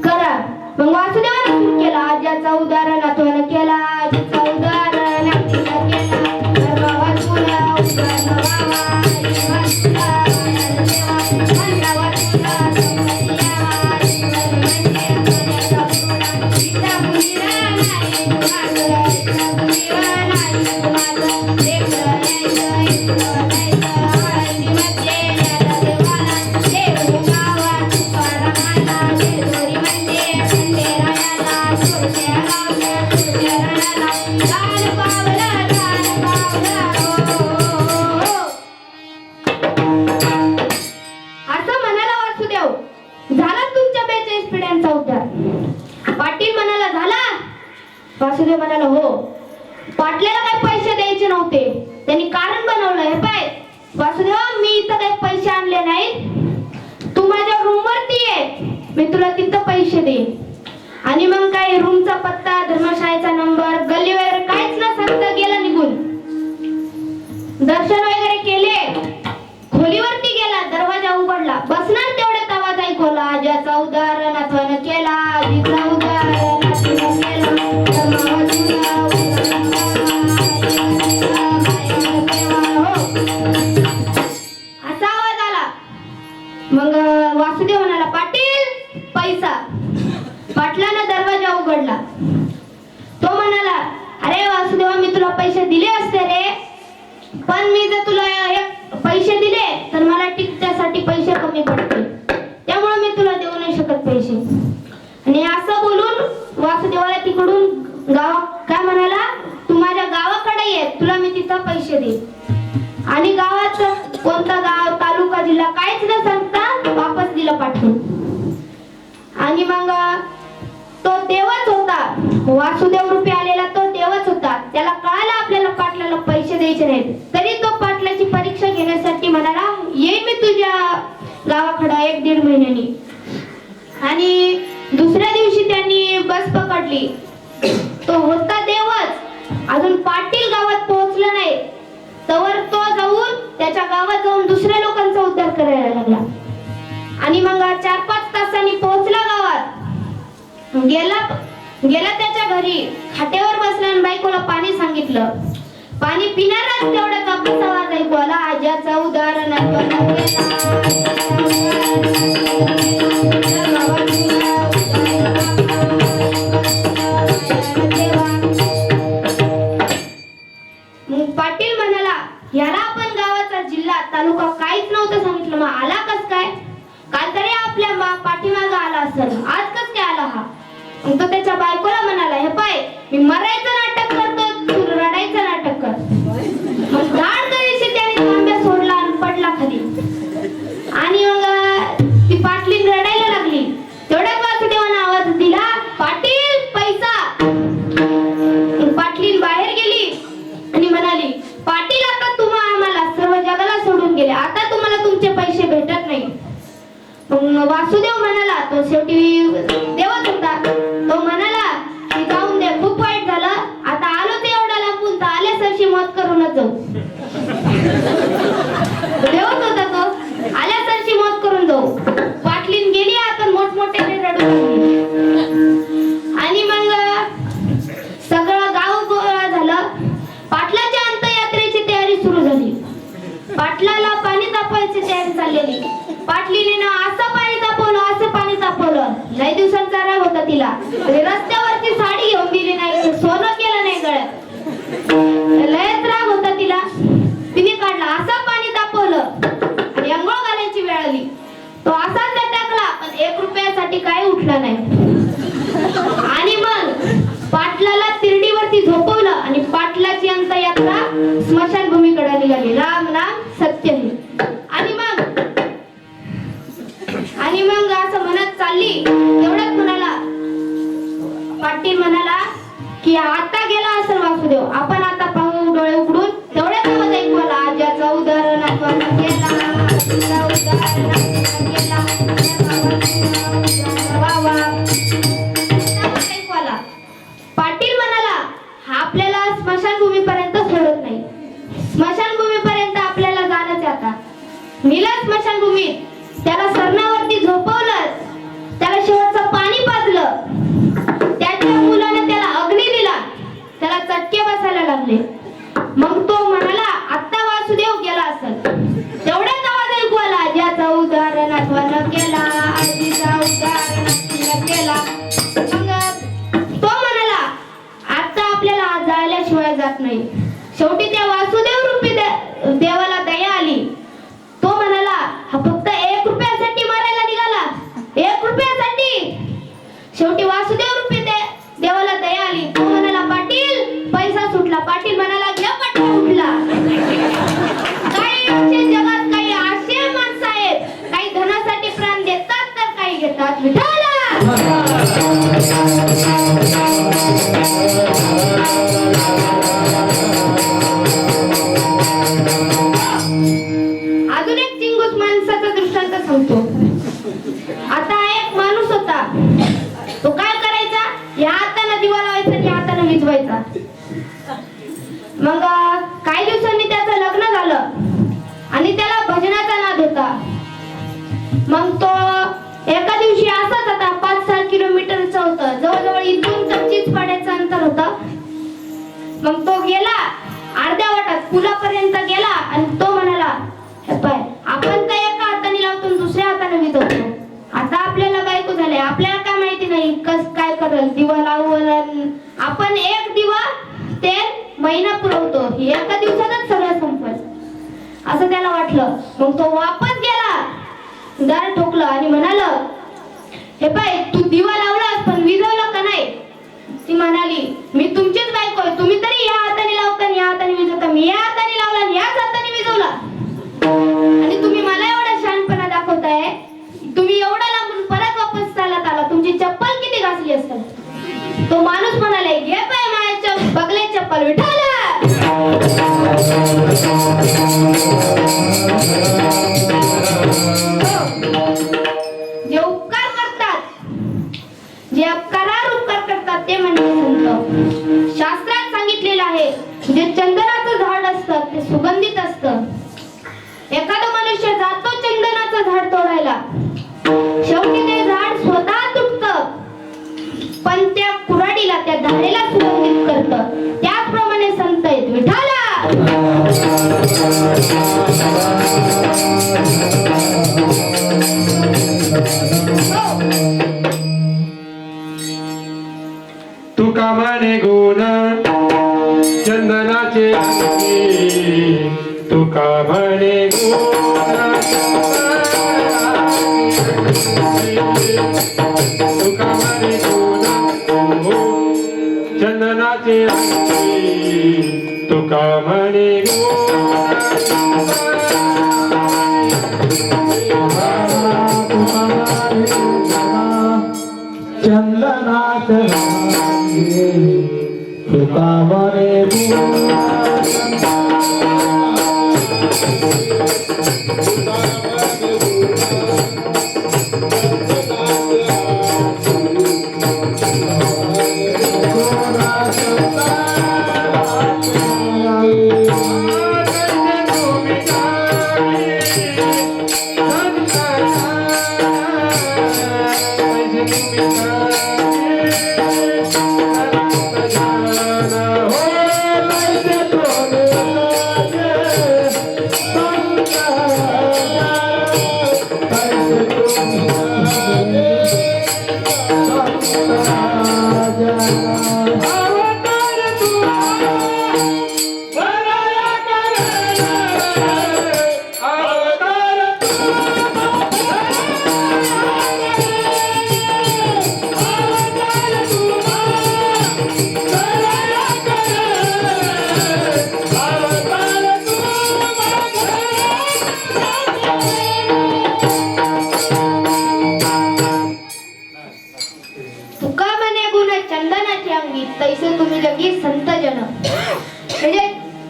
Speaker 3: करा. मग वासुदेवाने सुरू केला, आज्याचा उद्धार नातवानं केला, आजीचा उद्धार नातीनं केला, धर्म वाचूला उद्धार नवावा, हरी वाचूला देवा, मंदा वाचूला संपत्तीया, हरी म्हणजे सोन्याचा पुडा, सीता मुलीला नाही गुणाचं, सीता मुलीला नाही गुणाचं, लेकरं न्यायचं, इकडं न्यायचं, हळदीमध्ये न्यायला देवाला, देव गावा तुकारामाला, जेजुरी म्हणजे खंडेरायाला, सुरत्या गावच्या सुरत्या रणाला, लाल पावला हो. असं म्हणाला वासुदेव. झाला तुमच्या 42 पिढ्यांचा उद्धार. पाटील म्हणाला, झाला? वासुदेव म्हणाला, हो. पाटल्याला काही पैसे द्यायचे नव्हते, त्यांनी कारण बनवलं. हे पाय वासुदेव, मी इथं काही पैसे आणले नाहीत, तू माझ्या रूम वरती ये, मी तुला तिथं पैसे देईन. आणि मग काय रूमचा पत्ता, धर्मशाळेचा नंबर, गल्ली वगैरे काहीच न सांगता गेला निघून. दर्शन वगैरे केले, खोलीवरती गेला, दरवाजा उघडला, बसणार तेवढ्यात आवाज ऐकवला, आज्याचा उद्धार नातवानं केला, आजीचा उद्धार नातीनं केला, धर्मावाचूला हो. असा आवाज आला. मग वासुदेव म्हणाला, पाटील पैसा. पाटलानं दरवाजा उघडला. तो म्हणाला, अरे वासुदेवा, मी तुला पैसे दिले असते रे, पण मी जर तुला पैसे दिले तर मला टिकण्यासाठी पैसे कमी पडतील, त्यामुळे मी तुला देऊ नाही शकत पैसे. आणि असं बोलून वासुदेवाला तिकडून गाव काय म्हणाला, तू माझ्या गावाकडे ये, तुला मी तिथं पैसे देईन. आणि गावात कोणता गाव तालुका जिल्हा काहीच न सांगता वापस दिलं पाठवून. आणि मग तो देवच होता, वासुदेव रूपी आलेला तो देवच होता. त्याला कळालं आपल्याला पाटलाला पैसे द्यायचे नाहीत, तरी तो पाटलाची परीक्षा घेण्यासाठी म्हणाला येईन मी तुझ्या गावाकडं 1-1.5 महिन्यांनी. आणि दुसऱ्या दिवशी त्यांनी बस पकडली. तो होता देवच, अजून पाटील गावात पोहोचला नाही तवर तो जाऊन त्याच्या गावात जाऊन दुसऱ्या लोकांचा उद्धार करायला लागला. आणि मग 4-5 तासांनी पोहोचला गावात. गेला त्याच्या घरी, खाट्यावर बसला आणि बायकोला पाणी सांगितलं. पाणी पिणारच तेवढ्यात बापाचा आवाज ऐकू आला, आज्याचा उदाहरण पाटील म्हणाला याला आपण गावाचा जिल्हा तालुका काहीच नव्हतं सांगितलं, मग आला कस काय? काल तरी आपल्या पाठीमागं आला असेल, आज कस काय आला हा? मग तो त्याच्या बायकोला म्हणाला हे पाय मी मरायचं नाटक करतो, तू रडायचं नाटक कर. मग धाड करीशी त्याने तांब्या सोडला आणि पडला खाली. आणि मग ती पाटलीन रडायला लागली. तेवढ्यात वासुदेवाने आवाज दिला पाटील पैसा. पाटलीन बाहेर गेली आणि म्हणाली पाटील आता तुम्हा आम्हाला सर्व जगाला सोडून गेले, आता तुम्हाला तुमचे पैसे भेटत नाही. मग वासुदेव म्हणाला, तो शेवटी देवच होता, तो म्हणाला की जाऊन दे खूप वाईट झालं, आता आलो ते एवढा लांबून तर आल्यासारखी मत करूनच जाऊ. देवच होता तो, आल्यासारखी मत करून जाऊ. पाटलीन गेली आता मोठमोठ्याने रडू लागली. आणि मग सगळं गाव गोळा झालं. पाटलाच्या अंत्ययात्रेची तयारी सुरू झाली. पाटलाला पाणी तापवायची तयारी चाललेली. पाटलीने असं पाणी तापवलं, असं पाणी तापवलं, लय दिवसांचा राग होता तिला. रस्त्यावरची साडी घेऊन दिली नाही, सोनं केलं नाही गळ्यात, लयच राग होता तिला. तिने काढला, असं पाणी तापवलं आणि अंघोळ घालायची वेळ आली. तो असाच लटकला, पण 1 रुपयासाठी काही उठला नाही. आणि मग पाटलाला तिरडीवरती झोपवलं आणि पाटलाची अंत्ययात्रा स्मशानभूमीकडे निघाली. राम नाम सत्य हे. आणि मग असं म्हणत चालली. तेवढ्यात पाटील म्हणाला की आता गेला असेल वासुदेव, आपण आता पाहू डोळे उघडून. तेवढ्यात आवाज ऐकू आला, आज्याचा उदाहरण आपण केला, आजीचा उदाहरण आपण केला, ऐकू आला. पाटील म्हणाला हा आपल्याला स्मशानभूमीपर्यंत सोडत नाही, स्मशानभूमीपर्यंत आपल्याला जाणंच आता. नेलं स्मशानभूमीत, त्याला सरणावरती झोपवलं, त्याला शेवटचं पाणी पाजलं, त्याच्या मुलाने त्याला अग्नी दिला, त्याला चटके बसायला लागले. मग तो म्हणाला आता वासुदेव गेला असेल. तेवढ्याच आवाज ऐकू आला, आज्याचा उदाहरण आठवण केला, आजीचा उदाहरण आठवण केला. मग तो म्हणाला आता आपल्याला जायल्याशिवाय जात नाही. शेवटी त्या वासुदेव रूपी देवाला दया आली. तो म्हणाला हा फक्त 1 रुपयासाठी मारायला निघाला, 1 रुपयासाठी. शेवटी वासुदेव रूपी देवाला दया आली. तो म्हणाला पाटील पैसा सुटला. पाटील म्हणाला घ्या पट्टा उठला. काही आमच्या जगात काही असे माणसं आहेत, काही धनासाठी प्राण देतात तर काही घेतात. विठाला अजून एक चिंगूस माणसाचा दृष्टांत सांगतो. आता एक माणूस होता, तो काय करायचा, या हाताने दिवा लावायचा आणि या हाताने विझवायचा. मग काही दिवसांनी त्याचं लग्न झालं आणि त्याला भजनाचा नाद होता. मग तो एका दिवशी असाच होता, 5-6 किलोमीटरचं होतं, जवळजवळ इथून 25 पाड्याचं अंतर होतं. मग तो गेला अर्ध्या वाटात पुलापर्यंत गेला आणि तो म्हणाला हे पाय आपण तर एका हाताने लावतो आणि दुसऱ्या हाताने विझवतो. आता आपल्याला बायको झाले, आपल्याला काय माहिती नाही कस काय करेल, दिवा लावून आपण 1 दिवा तेल महिना पुरवतो, एका दिवसातच सगळं संपल असं त्याला वाटलं. मग तो वापस गेला, दार ठोकलं आणि म्हणाला हे पाय तू दिवा लावलास पण विझवलं का नाही? ती म्हणाली मी तुमचीच बायको आहे, तुम्ही तरी या हाताने लावता या हाताने विझवता, मी या हाताने लावला याच हाताने विझवलं, पाहिजे असतात. तो माणूस म्हणाले, घे पाय मायाच्या बगले चप्पल विठाला. जे उपकार करतात, जे अपकारावर उपकार करतात ते म्हणजे संत. शास्त्रात सांगितलेलं आहे, जे चंदनाचं झाड असतं ते सुगंधित असतं. एखादा मनुष्य जातो चंदनाचं झाड तोडायला, शेवटी ते झाड स्वतः तुटतं, पण त्या कुऱ्हाडीला, त्या झाडेला सुगंधित करतं. त्याचप्रमाणे संत आहेत. विठाला
Speaker 1: तुका म्हणे गुण चंदनाचे अंगी, तुका म्हणे गुण तुका म्हणे गुण चंदनाचे अंगी, तुका म्हणे
Speaker 2: चंदनाच तुका म्हणे
Speaker 3: तैसे तुम्ही लगी संत जन. म्हणजे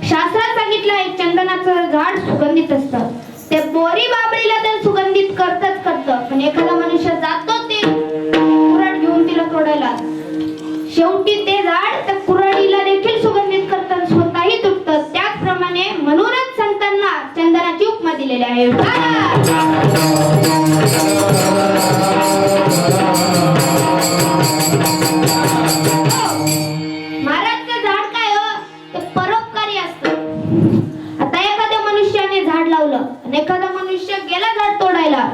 Speaker 3: शास्त्रात सांगितलं आहे, चंदनाचं झाड सुगंधित असतं. ते बोरी बाबळीला तर सुगंधित करतं, पण एखादा मनुष्य जातो ते कुऱ्हाड घेऊन तिला तोडायला, शेवटी ते झाड त्या कुऱ्हाडीला देखील सुगंधित करतं, स्वतःही तुटतं. त्याचप्रमाणे म्हणूनच संतांना चंदनाची उपमा दिलेली आहे. महाराजचं झाड काय हो, ते परोपकारी असतं. आता एखाद्या मनुष्याने झाड लावलं आणि एखादा मनुष्य गेला झाड तोडायला,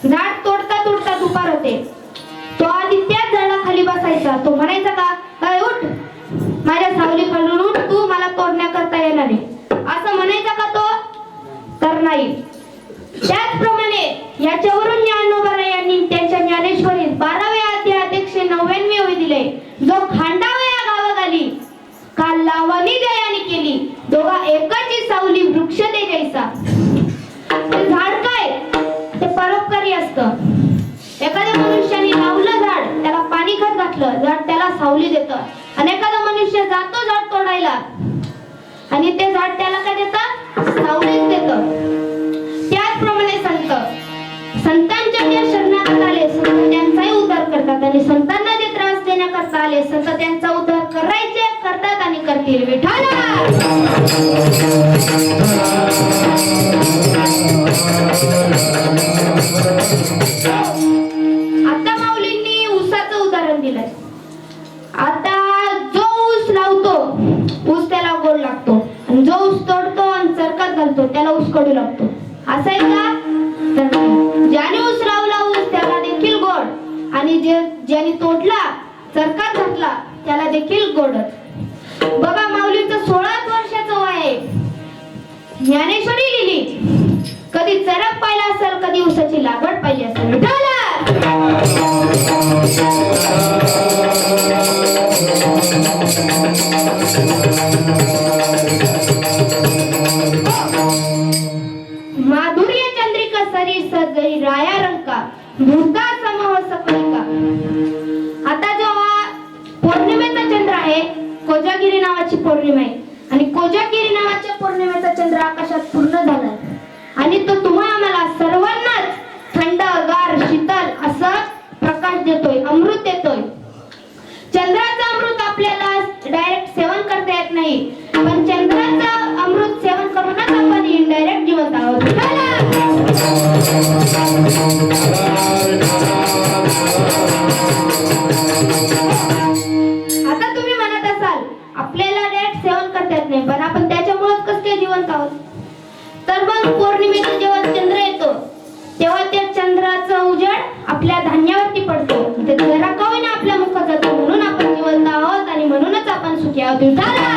Speaker 3: झाड तोडता तोडता दुपार होते, तो आधी त्याच झाडाखाली बसायचा. तो म्हणायचा का, काय उठ माझ्या सावलीखालून उठ, तू मला तोडण्याकरता येणार आहे, असं म्हणायचा का तो? तर नाही. त्याचप्रमाणे याच्यावरून ज्ञानोबा यांनी त्यांच्या ज्ञानेश्वरीत 12व्या अध्यायात 199 ओळी दिले. जो खांडावया गावागाली काल लावणी जयाने केली, दोघा एकाची सावली वृक्ष दे जैसा. ते झाड काय, ते परोपकारी असतं. एखाद्या मनुष्याने लावलं झाड, त्याला पाणी खत घातलं, झाड त्याला सावली देतं. आणि एखादा मनुष्य जातो झाड तोडायला आणि ते झाड त्याला काय देतं, सावलीच देतं. त्याचप्रमाणे संतांच्या जे शरणागत आले, संत त्यांचाही उद्धार करतात. आणि संतांना जे त्रास देण्याकरता आले, संत त्यांचा उद्धार करायचे, करतात आणि करतील. विठाला आता माऊलींनी ऊसाचं उदाहरण दिलंय. आता जो ऊस लावतो, ऊस त्याला गोड लागतो, आणि जो ऊस तोडतो आणि चरकात घालतो त्याला ऊस कडू लागतो. असं आहे का? तर ज्याने ऊस लावला ऊस त्याला देखील गोड, आणि ज्याने तोडला चरकात घातला त्याला देखील गोडच. बघा, माऊलींचं 16 वर्षाचं वय आहे, ज्ञानेश्वरी लिहिली. कधी चरक पाहिला असेल, कधी ऊसाची लागवड पाहिली असेल. माधुर्य चंद्रिका सरी सजई राया रंका भूता समूह सकलिका. आता नाही, पण चंद्राचं अमृत सेवन करूनच आपण इनडायरेक्ट जिवंत आहोत. विठाला! आता तुम्ही म्हणत असाल आपल्याला डायरेक्ट सेवन करता येत नाही, पण आपण त्याच्यामुळेच कसं काय जिवंत आहोत? तर मग पौर्णिमेचा जेव्हा चंद्र येतो तेव्हा त्या चंद्राचा उजेड आपल्या धान्यावरती पडतो, ते जरा का होईना आपल्या मुखात जातो, म्हणून आपण जिवंत आहोत आणि म्हणूनच आपण सुखी आहोत. विठाला!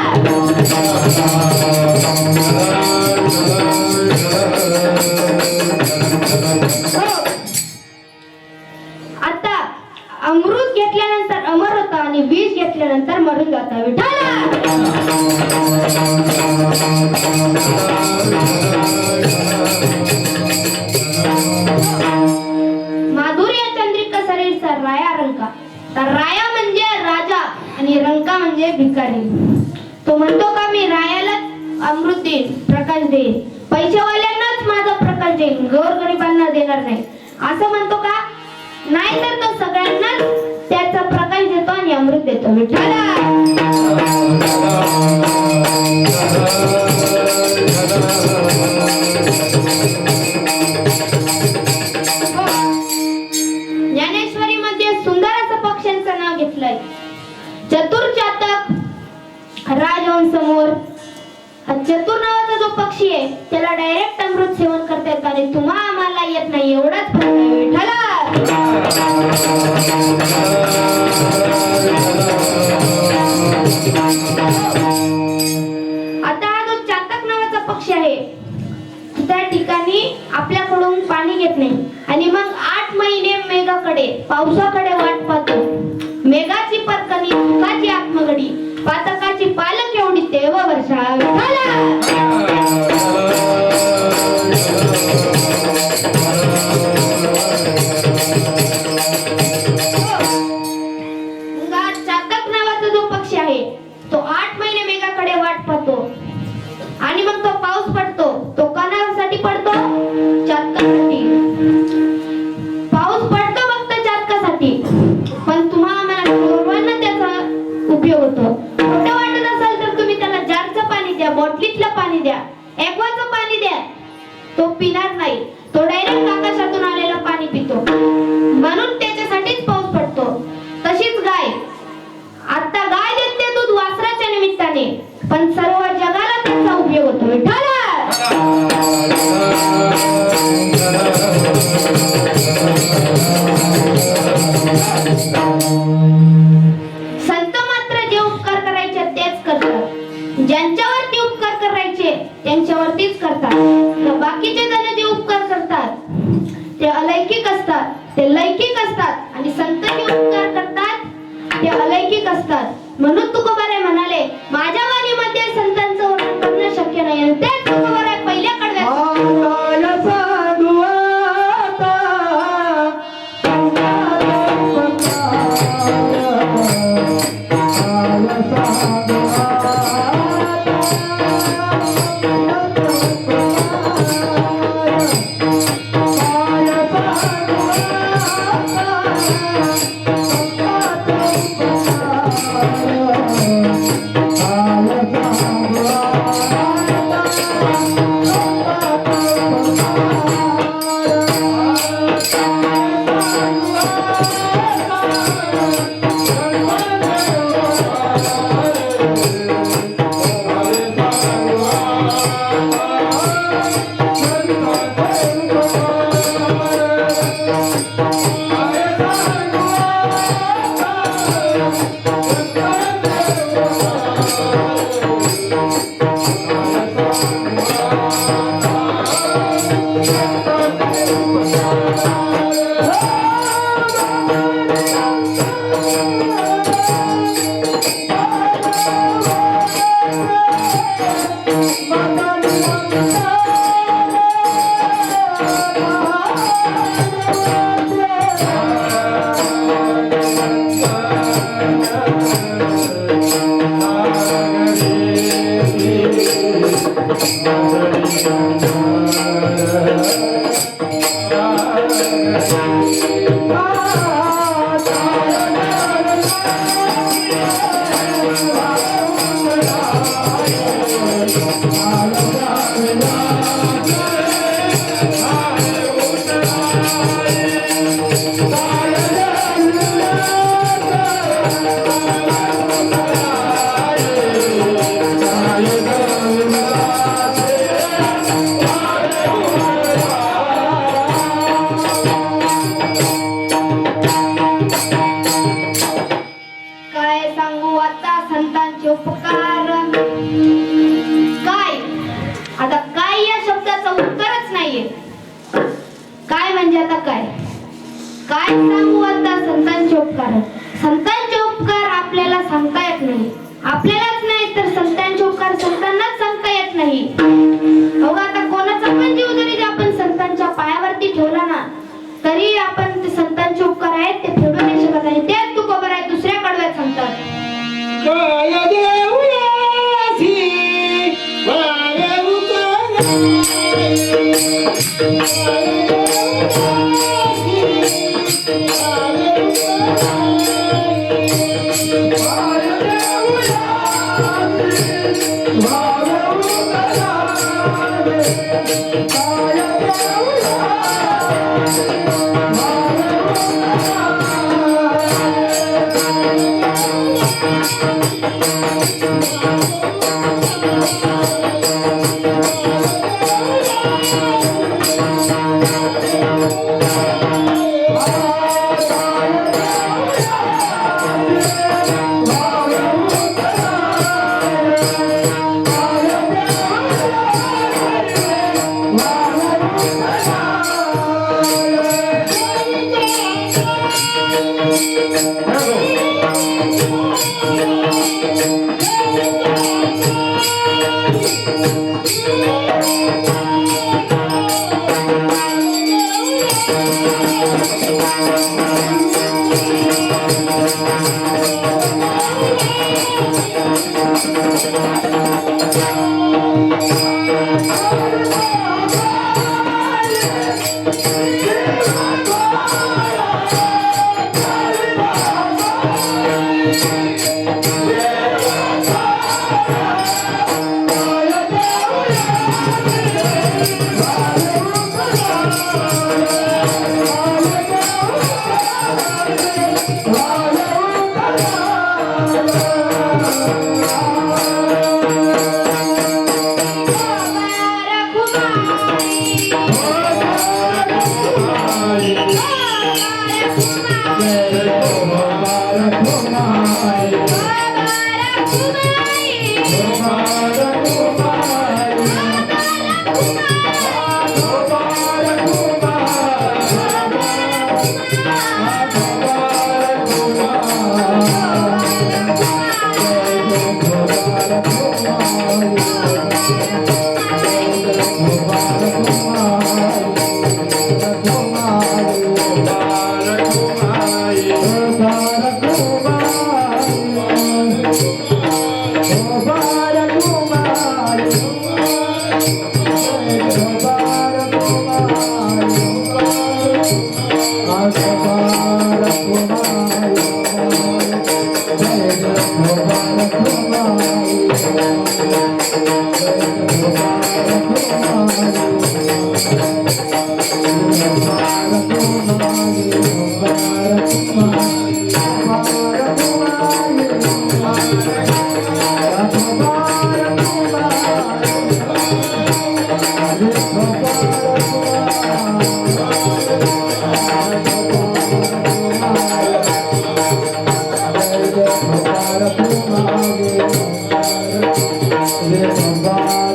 Speaker 3: आता अमृत घेतल्यानंतर अमर होता आणि विष घेतल्यानंतर मरून जाता. विठाला! माधुर्य चंद्रिका शरीरचा राया रंका. तर राया म्हणजे राजा आणि रंका म्हणजे भिकारी. तो म्हणतो का मी रायालाच अमृत देईन, प्रकाश देईन, पैशावाल्यांनाच माझा प्रकाश देईन, गोरगरिबांना देणार नाही, असं म्हणतो का? नाही, तर तो सगळ्यांनाच त्याचा प्रकाश देतो आणि अमृत देतो. विठाला! ज्ञानेश्वरी मध्ये सुंदर असं पक्ष्यांचं नाव घेतलंय. चतुर चातक राजहंस मोर. चतुर नावाचा जो पक्षी आहे त्याला डायरेक्ट अमृत सेवन करता येतं आणि तुम्हा आम्हाला येत नाही, एवढाच फरक आहे. विठाला! आता हा जो चातक नावाचा पक्षी आहे त्या ठिकाणी आपल्याकडून पाणी घेत नाही आणि मग 8 महिने मेघाकडे, पावसाकडे वाट पाहतो. मेघाची परकणी, सुखाची आत्मगडी, पातकाची पालक एवढी तेव वर्षा. विठाला! चातक नावाचा जो पक्षी आहे तो 8 महिने मेघाकडे वाट पाहतो आणि मग तो पाऊस पडतो. तो कोणासाठी पडतो? चातकासाठी. पाऊस पडतो फक्त चातकासाठी, पण तुम्हा आम्हाला सर्वांना त्याचा उपयोग होतो. खोटं वाटत असेल तर तुम्ही त्याला जारचं पाणी द्या, बॉटलीतलं पाणी द्या, एक्वाचं पाणी द्या, तो पिणार नाही. तो डायरेक्ट आकाशातून आलेलं पाणी पितो, म्हणून त्याच्यासाठीच पाऊस पडतो. तशीच गाय, आता गाय देते दूध वासराच्या निमित्ताने, पण सर्व जगाला त्याचा उपयोग होतो. विठाला! संत मात्र जे उपकार करायचे तेच करतात, ज्यांच्यावरती उपकार करायचे त्यांच्यावरतीच करतात. बाकीचे जण जे उपकार करतात ते अलौकिक असतात, ते लौकिक असतात, आणि संत जे उपकार करतात ते अलौकिक असतात. म्हणून तुकोबाराय म्हणाले माझ्या वाणीमध्ये संतांचं वर्णन करणं शक्य नाही, आणि तेच तुकोबाराय पहिल्या
Speaker 2: Ah
Speaker 3: संतांचे उपकार काय? आता काय या शब्दाचं उत्तरच नाहीये. काय म्हणजे आता काय काय सांगू आता संतांचे उपकार? संतांचे उपकार आपल्याला सांगता येत नाही. आपल्यालाच नाही तर संतांचे उपकार संतांनाच सांगता येत नाही. अवघा आता कोणाचा पण जीव जरी आपण संतांच्या पायावरती ठेवला ना तरी आपण ते संतांचे उपकार आहेत ते फेडू नाही शकत. आणि तेच तू खबर आहे दुसऱ्या कडव्यात सांगतात.
Speaker 2: काय देऊयासी वाळू
Speaker 4: Jai Jai Baba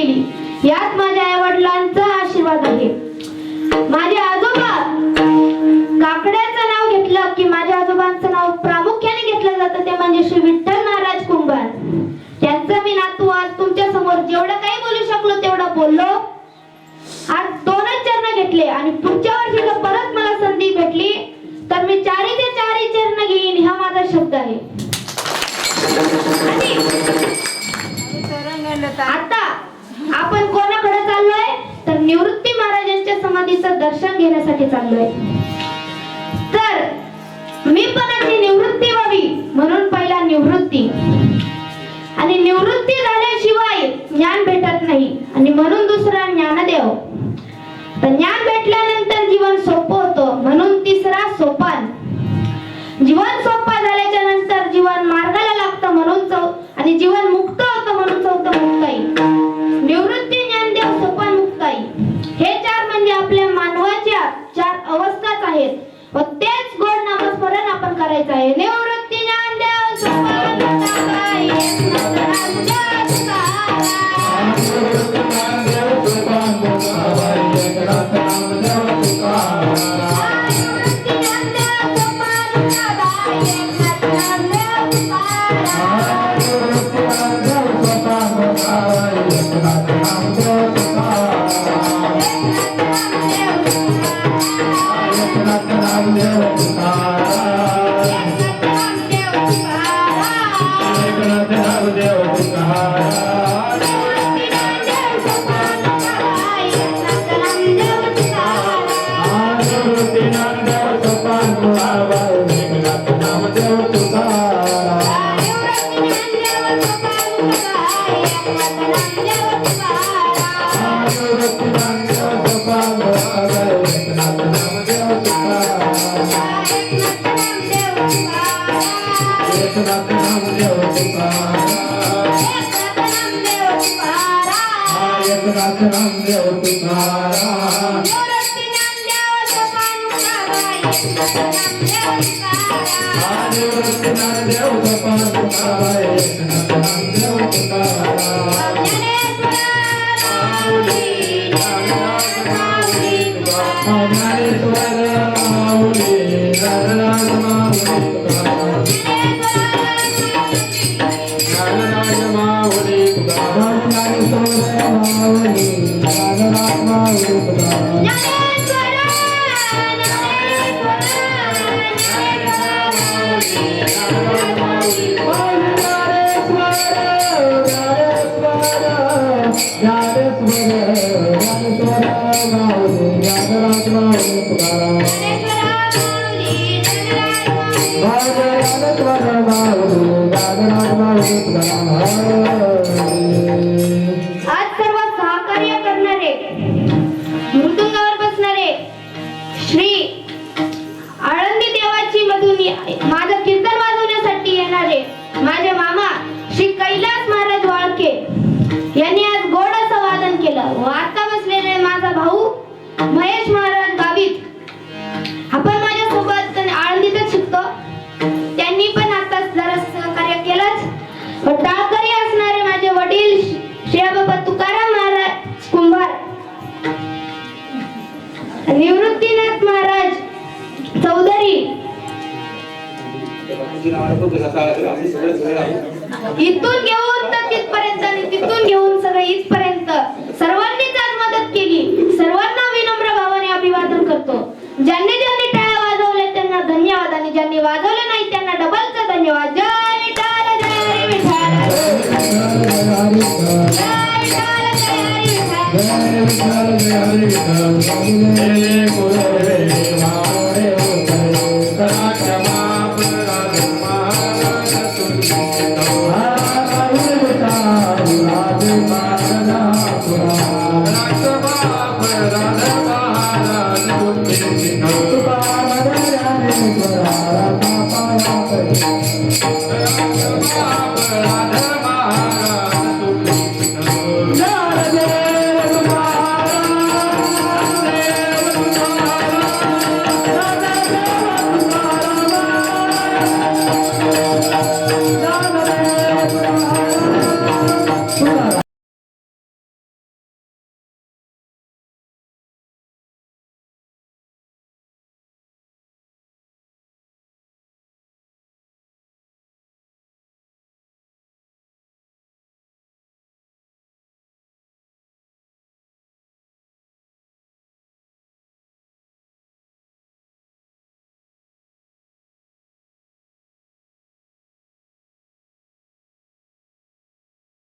Speaker 3: केली यात माझ्या आई वडिलांचा आशीर्वाद आहे. माझे आजोबा काकड्याचं नाव घेतलं की माझ्या आजोबांचं नाव प्रामुख्याने घेतलं जातं ते म्हणजे श्री विठ्ठल महाराज कुंभार. त्यांचं मी नातू आज तुमच्या समोर जेवढं काही बोलू शकलो तेवढं बोललो. आज 2च चरण घेतले आणि पुढच्या वर्षी जर परत मला संधी भेटली तर मी 4चे 4 चरण घेईन हा माझा शब्द आहे. आता आपण कोणाकडे चाललोय तर निवृत्ती महाराजांच्या समाधीचं दर्शन घेण्यासाठी चाललोय. तर मी पण अशी निवृत्ती व्हावी म्हणून पहिला निवृत्ती आणि निवृत्ती झाल्याशिवाय ज्ञान भेटत नाही आणि म्हणून दुसरा ज्ञानदेव. तर ज्ञान भेटल्यानंतर जीवन सोपं होतं म्हणून तिसरा सोपान. जीवन सोपा झाल्याच्या नंतर जीवन मार्गाला लागतं म्हणून आणि जीवन मुक्त होतं म्हणून चौथं मुक्ताई. निवृत्ती ज्ञानदेव सोपान मुक्ताई हे 4 म्हणजे आपल्या मानवाच्या 4 अवस्थाच आहेत व तेच गोड नामस्मरण आपण करायचं आहे. निवृत्ती ज्ञानदेव सोपान मुक्ताई आज सर्व सहकार्य करणारे मृदुंगावर बसणारे श्री आळंदी देवाची मधून माझं कीर्तन वाजवण्यासाठी येणारे माझे मामा श्री कैलास महाराज वाळके यांनी आज गोड असं वादन केलं व आता बसलेले माझा भाऊ महेश महाराज गावित आपण माझ्या सोबत आळंदीतच शिकतो. त्यांनी पण आता जरा सहकार्य केलंच. टाळकरी असणारे माझे वडील श्री बाबा तुकाराम महाराज कुंभार, निवृत्तीनाथ महाराज चौधरी, इथून घेऊन तर तिथपर्यंत आणि तिथून घेऊन सगळं इथपर्यंत सर्वांनीच आज मदत केली. सर्वांना विनम्र भावाने अभिवादन करतो. ज्यांनी ज्यांनी टाळ्या वाजवल्या त्यांना धन्यवाद आणि ज्यांनी वाजवले नाही त्यांना डबलचा धन्यवाद. जय विठ्ठल जय विठ्ठल जय विठ्ठल जय विठ्ठल.